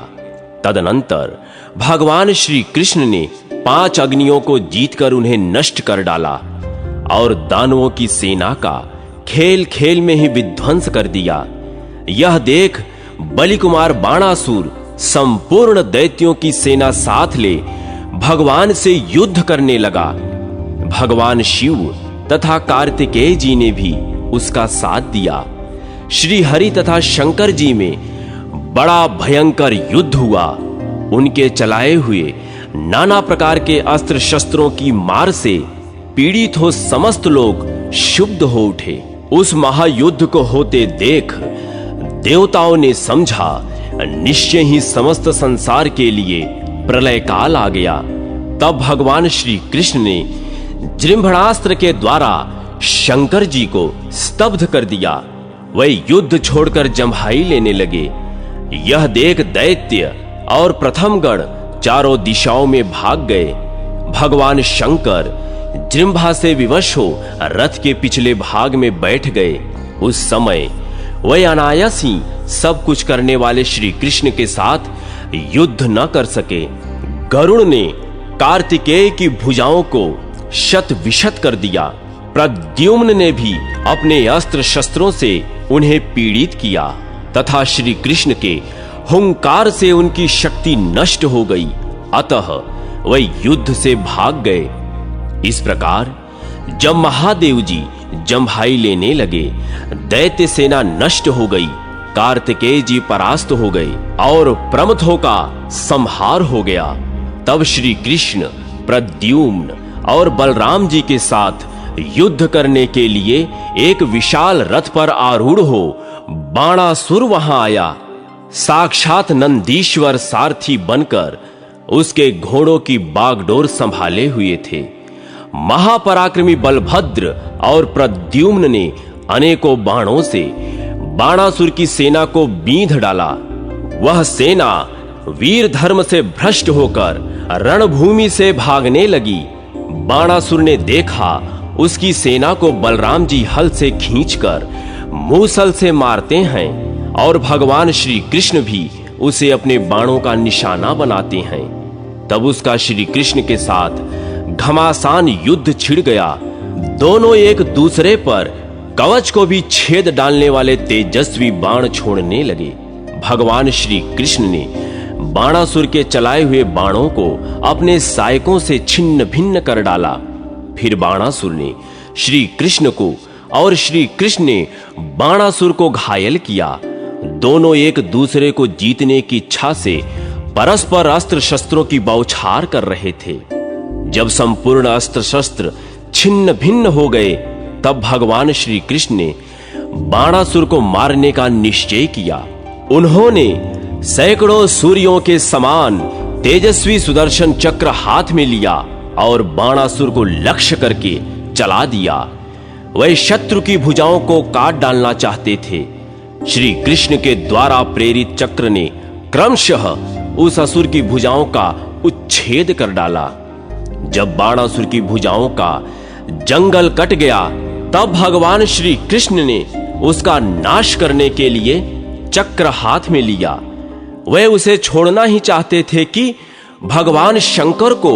तदनंतर भगवान श्री कृष्ण ने 5 अग्नियों को जीतकर उन्हें नष्ट कर डाला और दानवों की सेना का खेल खेल में ही विध्वंस कर दिया। यह देख बलि कुमार बाणासुर संपूर्ण दैत्यों की सेना साथ ले भगवान से युद्ध करने लगा। भगवान शिव तथा कार्तिकेय जी ने भी उसका साथ दिया। श्री हरि तथा शंकर जी में बड़ा भयंकर युद्ध हुआ। उनके चलाए हुए नाना प्रकार के अस्त्र शस्त्रों की मार से पीड़ित हो समस्त लोग क्षुब्ध हो उठे। उस महायुद्ध को होते देख देवताओं ने समझा निश्चय ही समस्त संसार के लिए प्रलय काल आ गया। तब भगवान श्री कृष्ण ने जृंभणास्त्र के द्वारा शंकर जी को स्तब्ध कर दिया। वे युद्ध छोड़कर जम्हाई लेने लगे। यह देख दैत्य और प्रथम गण चारों दिशाओं में भाग गए। भगवान शंकर जृंभा से विवश हो रथ के पिछले भाग में बैठ गए। उस समय वे अनायास ही सब कुछ करने वाले श्री कृष्ण के साथ युद्ध न कर सके। गरुड़ ने कार्तिकेय की भुजाओं को शत विशत कर दिया। प्रद्युम्न ने भी अपने अस्त्र शस्त्रों से उन्हें पीड़ित किया तथा श्री कृष्ण के हुंकार से उनकी शक्ति नष्ट हो गई। अतः वे युद्ध से भाग गए। इस प्रकार जब महादेव जी जम्हाई लेने लगे, दैत्य सेना नष्ट हो गई, कार्तिकेय जी परास्त हो गए और प्रमथों का संहार हो गया। तब श्री कृष्ण प्रद्युम्न और बलराम जी के साथ युद्ध करने के लिए एक विशाल रथ पर आरूढ़ हो बाणासुर वहां आया। साक्षात नंदीश्वर सारथी बनकर उसके घोड़ों की बागडोर संभाले हुए थे। महापराक्रमी बलभद्र और प्रद्युम्न ने अनेकों बाणों से बाणासुर की सेना को बींध डाला। वह सेना वीर धर्म से भ्रष्ट होकर रणभूमि से भागने लगी। बाणासुर ने देखा उसकी सेना को बलराम जी हल से खींचकर मूसल से मारते हैं और भगवान श्री कृष्ण भी उसे अपने बाणों का निशाना बनाते हैं। तब उसका श्री कृष्ण के साथ घमासान युद्ध छिड़ गया। दोनों एक दूसरे पर कवच को भी छेद डालने वाले तेजस्वी बाण छोड़ने लगे। भगवान श्री कृष्ण ने बाणासुर के चलाए हुए बाणों को अपने सायकों से छिन्न भिन्न कर डाला। फिर बाणासुर ने श्री कृष्ण को और श्री कृष्ण ने बाणासुर को घायल किया। दोनों एक दूसरे को जीतने की इच्छा से परस्पर अस्त्र शस्त्रों की बौछार कर रहे थे। जब संपूर्ण अस्त्र शस्त्र छिन्न भिन्न हो गए, तब भगवान श्री कृष्ण ने बाणासुर को मारने का निश्चय किया। उन्होंने सैकड़ों सूर्यों के समान तेजस्वी सुदर्शन चक्र हाथ में लिया और बाणासुर को लक्ष्य करके चला दिया। वह शत्रु की भुजाओं को काट डालना चाहते थे। श्री कृष्ण के द्वारा प्रेरित चक्र ने क्रमशः उस असुर की भुजाओं का उच्छेद कर डाला। जब बाणासुर की भुजाओं का जंगल कट गया, तब भगवान श्री कृष्ण ने उसका नाश करने के लिए चक्र हाथ में लिया। वे उसे छोड़ना ही चाहते थे कि भगवान शंकर को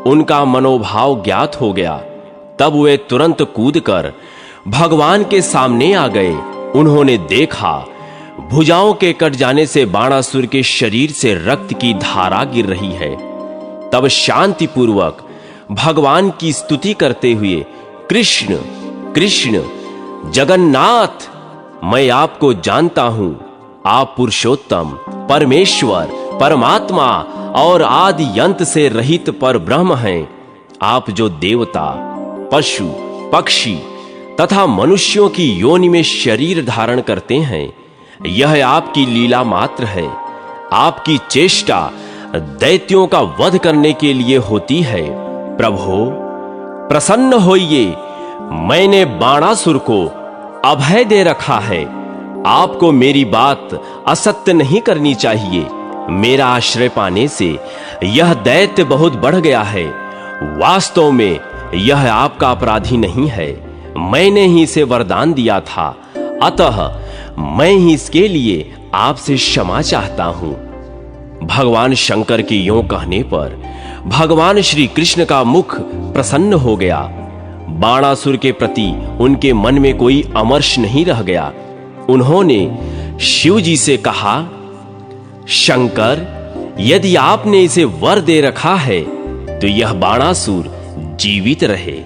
उनका मनोभाव ज्ञात हो गया। तब वे तुरंत कूदकर भगवान के सामने आ गए। उन्होंने देखा भुजाओं के कट जाने से बाणासुर के शरीर से रक्त की धारा गिर रही है। तब शांतिपूर्वक भगवान की स्तुति करते हुए, कृष्ण कृष्ण जगन्नाथ, मैं आपको जानता हूं, आप पुरुषोत्तम, परमेश्वर, परमात्मा और आदि अंत से रहित पर ब्रह्म हैं। आप जो देवता, पशु, पक्षी तथा मनुष्यों की योनि में शरीर धारण करते हैं, यह आपकी लीला मात्र है। आपकी चेष्टा दैत्यों का वध करने के लिए होती है। प्रभो, प्रसन्न होइए, मैंने बाणासुर को अभय दे रखा है। आपको मेरी बात असत्य नहीं करनी चाहिए। मेरा आश्रय पाने से यह दैत्य बहुत बढ़ गया है। वास्तव में यह आपका अपराधी नहीं है। मैंने ही इसे वरदान दिया था, अतः मैं ही इसके लिए आपसे क्षमा चाहता हूं। भगवान शंकर के यों कहने पर भगवान श्री कृष्ण का मुख प्रसन्न हो गया। बाणासुर के प्रति उनके मन में कोई अमर्ष नहीं रह गया। उन्होंने शिव जी से कहा, शंकर, यदि आपने इसे वर दे रखा है तो यह बाणासुर जीवित रहे।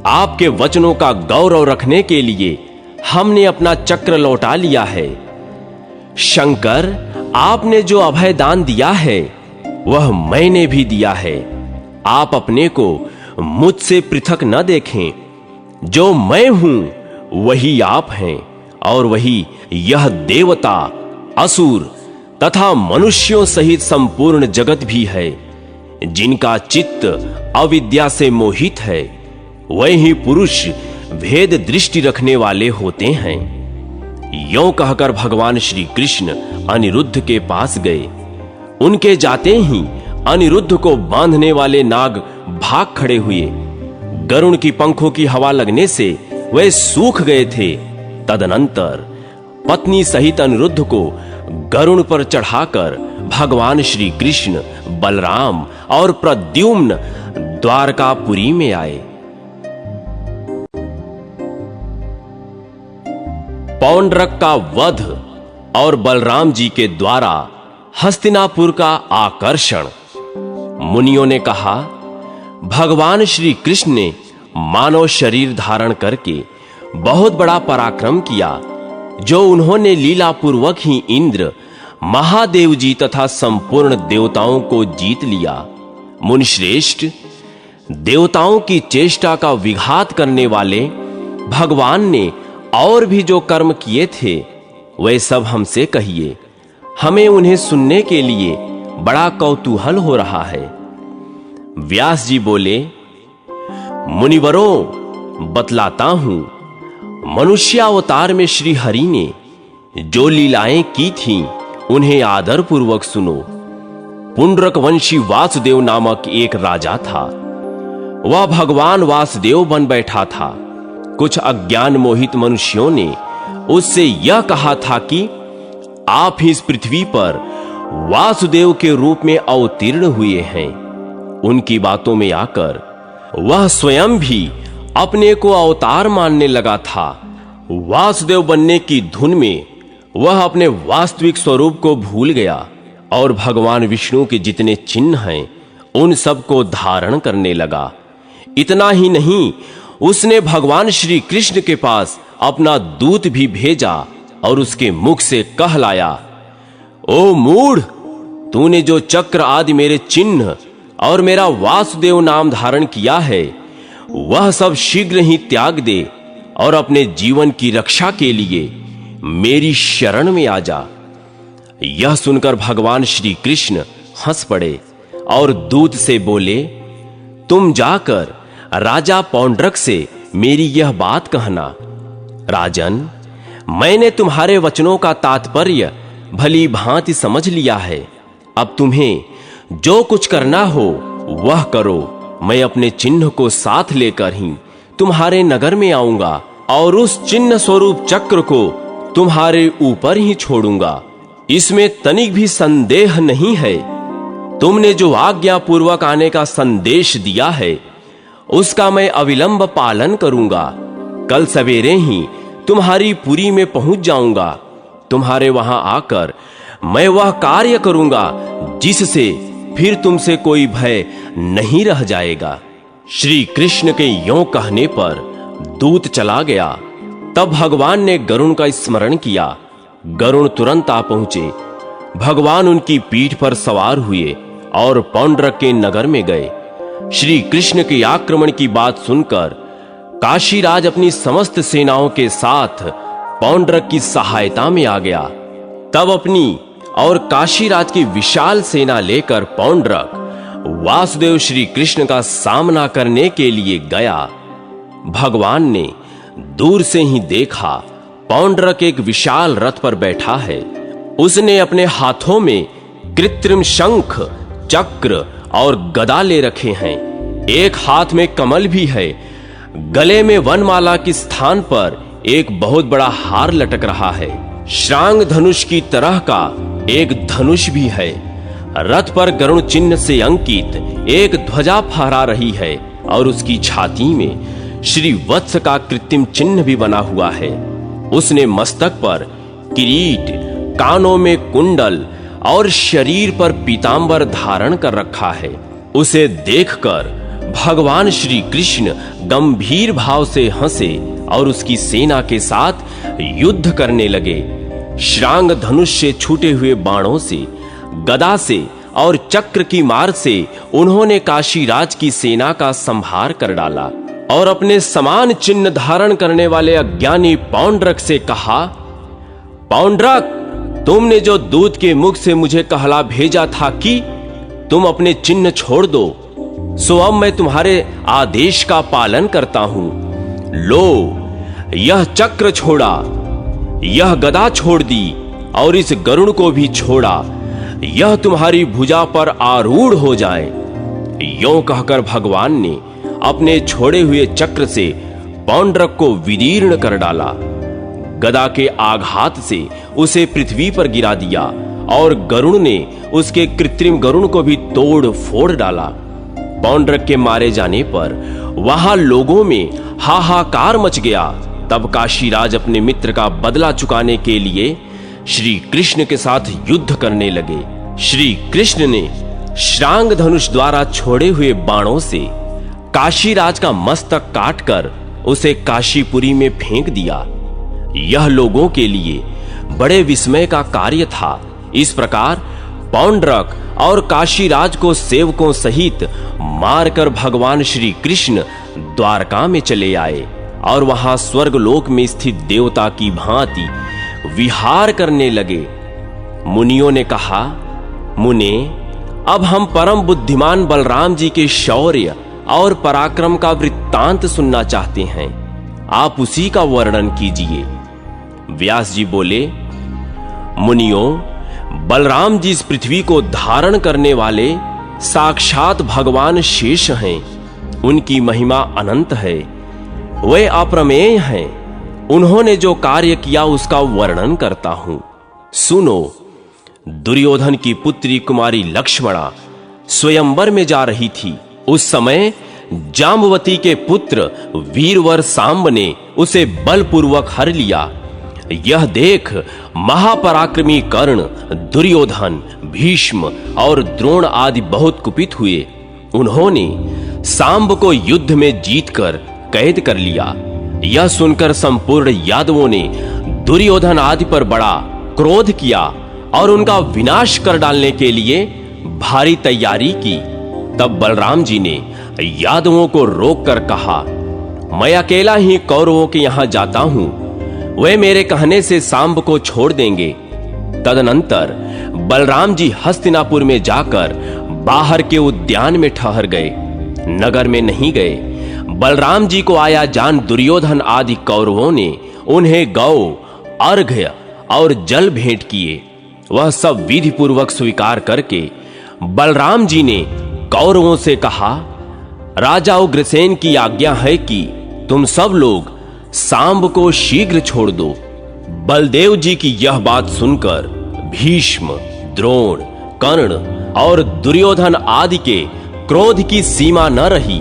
आपके वचनों का गौरव रखने के लिए हमने अपना चक्र लौटा लिया है। शंकर, आपने जो अभय दान दिया है वह मैंने भी दिया है। आप अपने को मुझसे पृथक न देखें। जो मैं हूं वही आप हैं, और वही यह देवता, असुर तथा मनुष्यों सहित संपूर्ण जगत भी है। जिनका चित्त अविद्या से मोहित है, वही पुरुष भेद दृष्टि रखने वाले होते हैं। यों कहकर भगवान श्री कृष्ण अनिरुद्ध के पास गए। उनके जाते ही अनिरुद्ध को बांधने वाले नाग भाग खड़े हुए। गरुण की पंखों की हवा लगने से वे सूख गए थे। तदनंतर पत्नी सहित अनिरुद्ध को गरुण पर चढ़ाकर भगवान श्री कृष्ण, बलराम और प्रद्युम्न द्वारकापुरी में आए। पौंड्रक का वध और बलराम जी के द्वारा हस्तिनापुर का आकर्षण। मुनियों ने कहा, भगवान श्री कृष्ण ने मानव शरीर धारण करके बहुत बड़ा पराक्रम किया, जो उन्होंने लीलापूर्वक ही इंद्र, महादेव जी तथा संपूर्ण देवताओं को जीत लिया। मुनिश्रेष्ठ, देवताओं की चेष्टा का विघात करने वाले भगवान ने और भी जो कर्म किए थे, वे सब हमसे कहिए। हमें उन्हें सुनने के लिए बड़ा कौतूहल हो रहा है। व्यास जी बोले, मुनिवरों, बतलाता हूं। मनुष्यावतार में श्री हरि ने जो लीलाएं की थीं, उन्हें आदर पूर्वक सुनो। पुंड्रक वंशी वासुदेव नामक एक राजा था। वह भगवान वासुदेव बन बैठा था। कुछ अज्ञान मोहित मनुष्यों ने उससे यह कहा था कि आप ही इस पृथ्वी पर वासुदेव के रूप में अवतीर्ण हुए हैं। उनकी बातों में आकर वह स्वयं भी अपने को अवतार मानने लगा था। वासुदेव बनने की धुन में वह अपने वास्तविक स्वरूप को भूल गया और भगवान विष्णु के जितने चिन्ह हैं, उन सब को धारण करने लगा। इतना ही नहीं, उसने भगवान श्री कृष्ण के पास अपना दूत भी भेजा और उसके मुख से कहलाया, ओ मूढ़, तूने जो चक्र आदि मेरे चिन्ह और मेरा वासुदेव नाम धारण किया है, वह सब शीघ्र ही त्याग दे और अपने जीवन की रक्षा के लिए मेरी शरण में आ जा। यह सुनकर भगवान श्री कृष्ण हंस पड़े और दूत से बोले, तुम जाकर राजा पौंड्रक से मेरी यह बात कहना। राजन, मैंने तुम्हारे वचनों का तात्पर्य भली भांति समझ लिया है। अब तुम्हें जो कुछ करना हो वह करो। मैं अपने चिन्ह को साथ लेकर ही तुम्हारे नगर में आऊंगा और उस चिन्ह स्वरूप चक्र को तुम्हारे ऊपर ही छोड़ूंगा। इसमें तनिक भी संदेह नहीं है। तुमने जो आज्ञा पूर्वक आने का संदेश दिया है, उसका मैं अविलंब पालन करूंगा। कल सवेरे ही तुम्हारी पुरी में पहुंच जाऊंगा। तुम्हारे वहां आकर मैं वह कार्य करूंगा जिससे फिर तुमसे कोई भय नहीं रह जाएगा। श्री कृष्ण के यों कहने पर दूत चला गया। तब भगवान ने गरुण का स्मरण किया। गरुण तुरंत आ पहुंचे। भगवान उनकी पीठ पर सवार हुए और पौंड्रक के नगर में गए। श्री कृष्ण के आक्रमण की बात सुनकर काशीराज अपनी समस्त सेनाओं के साथ पौंड्रक की सहायता में आ गया। तब अपनी और काशीराज की विशाल सेना लेकर पौंड्रक वासुदेव श्री कृष्ण का सामना करने के लिए गया। भगवान ने दूर से ही देखा, पौंड्रक एक विशाल रथ पर बैठा है। उसने अपने हाथों में कृत्रिम शंख, चक्र और गदा ले रखे हैं। एक हाथ में कमल भी है। गले में वनमाला के स्थान पर एक बहुत बड़ा हार लटक रहा है। श्रांग धनुष की तरह का एक धनुष भी है। रथ पर गरुण चिन्ह से अंकित एक ध्वजा फहरा रही है और उसकी छाती में श्री वत्स का कृत्रिम चिन्ह भी बना हुआ है। उसने मस्तक पर किरीट, कानों में कुंडल और शरीर पर पीतांबर धारण कर रखा है। उसे देखकर भगवान श्री कृष्ण गंभीर भाव से हंसे और उसकी सेना के साथ युद्ध करने लगे। श्रांग धनुष से छूटे हुए बाणों से, गदा से और चक्र की मार से उन्होंने काशीराज की सेना का संहार कर डाला और अपने समान चिन्ह धारण करने वाले अज्ञानी पौंड्रक से कहा, पौंड्रक, तुमने जो दूत के मुख से मुझे कहला भेजा था कि तुम अपने चिन्ह छोड़ दो, सो अब मैं तुम्हारे आदेश का पालन करता हूं। लो, यह चक्र छोड़ा, यह गदा छोड़ दी और इस गरुण को भी छोड़ा। यह तुम्हारी भुजा पर आरूढ़ हो जाए। यों कहकर भगवान ने अपने छोड़े हुए चक्र से पौंड्रक को विदीर्ण कर डाला। गदा के आघात से उसे पृथ्वी पर गिरा दिया और गरुण ने उसके कृत्रिम गरुण को भी तोड़ फोड़ डाला। पौंड्रक के मारे जाने पर वहां लोगों में हाहाकार मच गया। तब काशीराज अपने मित्र का बदला चुकाने के लिए श्री कृष्ण के साथ युद्ध करने लगे। श्री कृष्ण ने श्रांग धनुष द्वारा छोड़े हुए बाणों से काशीराज का मस्तक काटकर उसे काशीपुरी में फेंक दिया। यह लोगों के लिए बड़े विस्मय का कार्य था। इस प्रकार पौंड्रक और काशीराज को सेवकों सहित मारकर भगवान श्री कृष्ण द्वारका में चले आए और वहां स्वर्गलोक में स्थित देवता की भांति विहार करने लगे। मुनियों ने कहा, मुने, अब हम परम बुद्धिमान बलराम जी के शौर्य और पराक्रम का वृत्तांत सुनना चाहते हैं। आप उसी का वर्णन कीजिए। व्यास जी बोले, मुनियों, बलराम जी इस पृथ्वी को धारण करने वाले साक्षात भगवान शेष हैं। उनकी महिमा अनंत है। वे अप्रमेय हैं। उन्होंने जो कार्य किया उसका वर्णन करता हूं। सुनो, दुर्योधन की पुत्री कुमारी लक्ष्मणा स्वयंवर में जा रही थी। उस समय जाम्बवती के पुत्र वीरवर सांब ने उसे बलपूर्वक हर लिया। यह देख महापराक्रमी कर्ण, दुर्योधन, भीष्म और द्रोण आदि बहुत कुपित हुए। उन्होंने सांब को युद्ध में जीतकर कैद कर लिया। यह सुनकर संपूर्ण यादवों ने दुर्योधन आदि पर बड़ा क्रोध किया और उनका विनाश कर डालने के लिए भारी तैयारी की। तब बलराम जी ने यादवों को रोककर कहा, मैं अकेला ही कौरवों के यहां जाता हूं, वे मेरे कहने से सांब को छोड़ देंगे। तदनंतर बलराम जी हस्तिनापुर में जाकर बाहर के उद्यान में ठहर गए, नगर में नहीं गए। बलराम जी को आया जान दुर्योधन आदि कौरवों ने उन्हें गौ, अर्घ्य और जल भेंट किए। वह सब विधि पूर्वक स्वीकार करके बलराम जी ने कौरवों से कहा, राजा उग्रसेन की आज्ञा है कि तुम सब लोग सांब को शीघ्र छोड़ दो। बलदेव जी की यह बात सुनकर भीष्म, द्रोण, कर्ण और दुर्योधन आदि के क्रोध की सीमा न रही।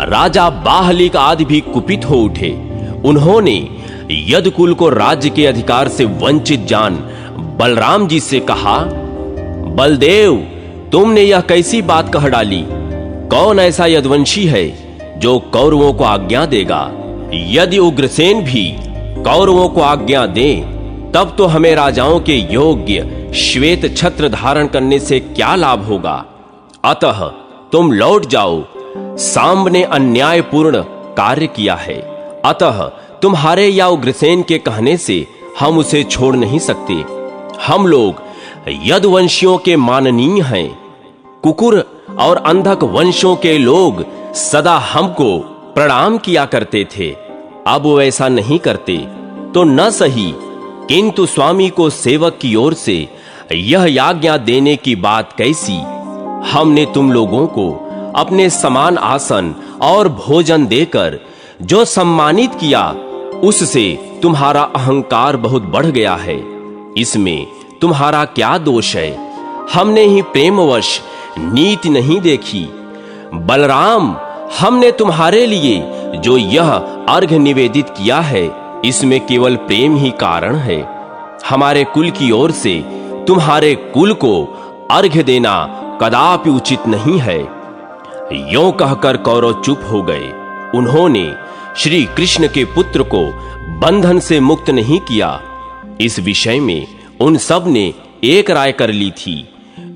राजा बाहलिक आदि भी कुपित हो उठे। उन्होंने यदकुल को राज्य के अधिकार से वंचित जान बलराम जी से कहा, बलदेव, तुमने यह कैसी बात कह डाली? कौन ऐसा यदुवंशी है जो कौरवों को आज्ञा देगा? यदि उग्रसेन भी कौरवों को आज्ञा दे, तब तो हमें राजाओं के योग्य श्वेत छत्र धारण करने से क्या लाभ होगा? अतः तुम लौट जाओ। सांब ने अन्यायपूर्ण कार्य किया है, अतः तुम्हारे या उग्रसेन के कहने से हम उसे छोड़ नहीं सकते। हम लोग यदुवंशियों के माननीय हैं। कुकुर और अंधक वंशों के लोग सदा हमको प्रणाम किया करते थे, अब वो ऐसा नहीं करते तो न सही, किंतु स्वामी को सेवक की ओर से यह आज्ञा देने की बात कैसी? हमने तुम लोगों को अपने समान आसन और भोजन देकर जो सम्मानित किया, उससे तुम्हारा अहंकार बहुत बढ़ गया है। इसमें तुम्हारा क्या दोष है? हमने ही प्रेमवश नीति नहीं देखी। बलराम, हमने तुम्हारे लिए जो यह अर्घ निवेदित किया है, इसमें केवल प्रेम ही कारण है। हमारे कुल की ओर से तुम्हारे कुल को अर्घ्य देना कदापि उचित नहीं है। यों कहकर कौरव चुप हो गए। उन्होंने श्री कृष्ण के पुत्र को बंधन से मुक्त नहीं किया। इस विषय में उन सब ने एक राय कर ली थी।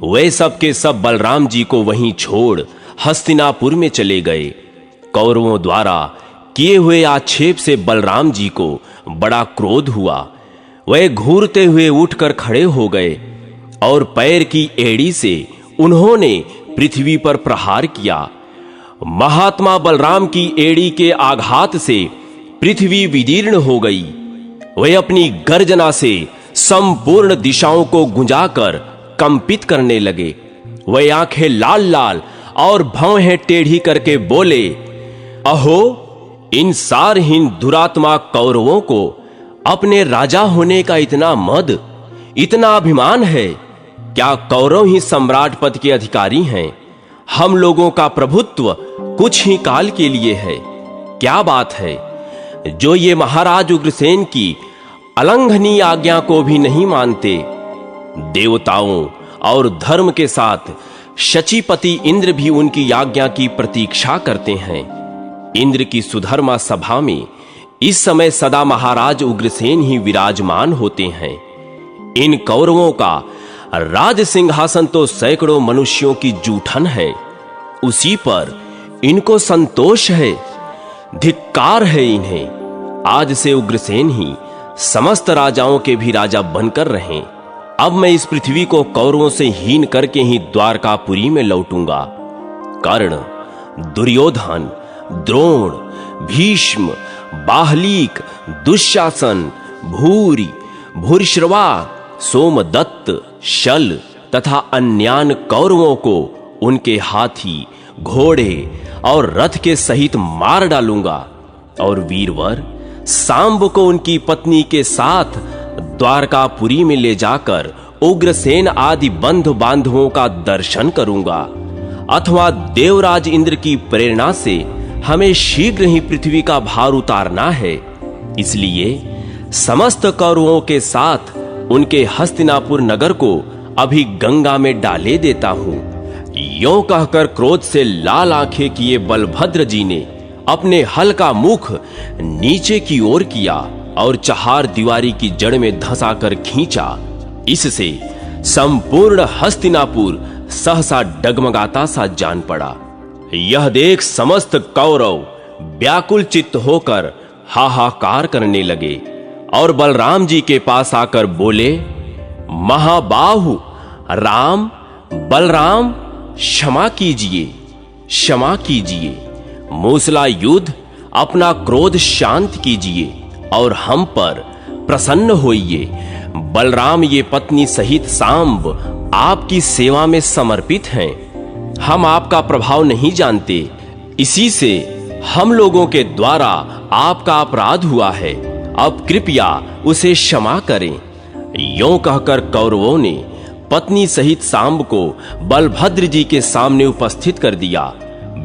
वे सब के सब बलराम जी को वहीं छोड़ हस्तिनापुर में चले गए। कौरवों द्वारा किए हुए आक्षेप से बलराम जी को बड़ा क्रोध हुआ। वे घूरते हुए उठकर खड़े हो गए और पैर की एड़ी से उन्होंने पृथ्वी पर प्रहार किया। महात्मा बलराम की एड़ी के आघात से पृथ्वी विदीर्ण हो गई। वे अपनी गर्जना से संपूर्ण दिशाओं को गुंजाकर कंपित करने लगे। वे आंखें लाल लाल और भौहें टेढ़ी करके बोले, अहो, इन सारहीन दुरात्मा कौरवों को अपने राजा होने का इतना मद, इतना अभिमान है? क्या कौरव ही सम्राट पद के अधिकारी हैं? हम लोगों का प्रभुत्व कुछ ही काल के लिए है। क्या बात है जो ये महाराज उग्रसेन की अलंघनीय आज्ञा को भी नहीं मानते? देवताओं और धर्म के साथ शचीपति इंद्र भी उनकी आज्ञा की प्रतीक्षा करते हैं। इंद्र की सुधर्मा सभा में इस समय सदा महाराज उग्रसेन ही विराजमान होते हैं। इन कौरवों का राज सिंहासन तो सैकड़ों मनुष्यों की जूठन है, उसी पर इनको संतोष है। धिक्कार है इन्हें। आज से उग्रसेन ही समस्त राजाओं के भी राजा बनकर रहें। अब मैं इस पृथ्वी को कौरवों से हीन करके ही द्वारकापुरी में लौटूंगा। कर्ण, दुर्योधन, द्रोण, भीष्म, बाहलीक, दुशासन, भूरि, भूरिश्रवा, सोमदत्त, शल तथा अन्यान कौरवों को उनके हाथी, घोड़े और रथ के सहित मार डालूंगा और वीरवर सांब को उनकी पत्नी के साथ द्वारकापुरी में ले जाकर उग्रसेन आदि बंधु बांधवों का दर्शन करूंगा। अथवा देवराज इंद्र की प्रेरणा से हमें शीघ्र ही पृथ्वी का भार उतारना है, इसलिए समस्त कौरवों के साथ उनके हस्तिनापुर नगर को अभी गंगा में डाले देता हूं। यों कहकर क्रोध से लाल आंखें किए बलभद्र जी ने अपने हल का मुख नीचे की ओर किया और चहार दीवारी की जड़ में धंसाकर खींचा। इससे संपूर्ण हस्तिनापुर सहसा डगमगाता सा जान पड़ा। यह देख समस्त कौरव व्याकुल चित्त होकर हाहाकार करने लगे और बलराम जी के पास आकर बोले, महाबाहु राम, बलराम, क्षमा कीजिए, क्षमा कीजिए। मूसला युद्ध अपना क्रोध शांत कीजिए और हम पर प्रसन्न होइए। बलराम ये पत्नी सहित सांब आपकी सेवा में समर्पित हैं। हम आपका प्रभाव नहीं जानते, इसी से हम लोगों के द्वारा आपका अपराध हुआ है। अब कृपया उसे क्षमा करें। यों कहकर कौरवों ने पत्नी सहित सांब को बलभद्र जी के सामने उपस्थित कर दिया।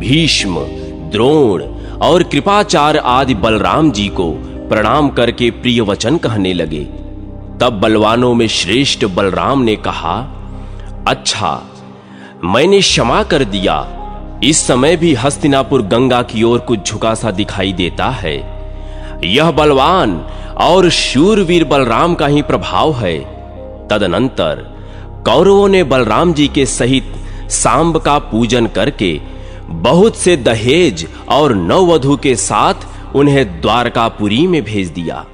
भीष्म, द्रोण और कृपाचार्य आदि बलराम जी को प्रणाम करके प्रिय वचन कहने लगे। तब बलवानों में श्रेष्ठ बलराम ने कहा, अच्छा, मैंने क्षमा कर दिया। इस समय भी हस्तिनापुर गंगा की ओर कुछ झुका सा दिखाई देता है। यह बलवान और शूरवीर बलराम का ही प्रभाव है। तदनंतर कौरवों ने बलराम जी के सहित सांब का पूजन करके बहुत से दहेज और नववधू के साथ उन्हें द्वारकापुरी में भेज दिया।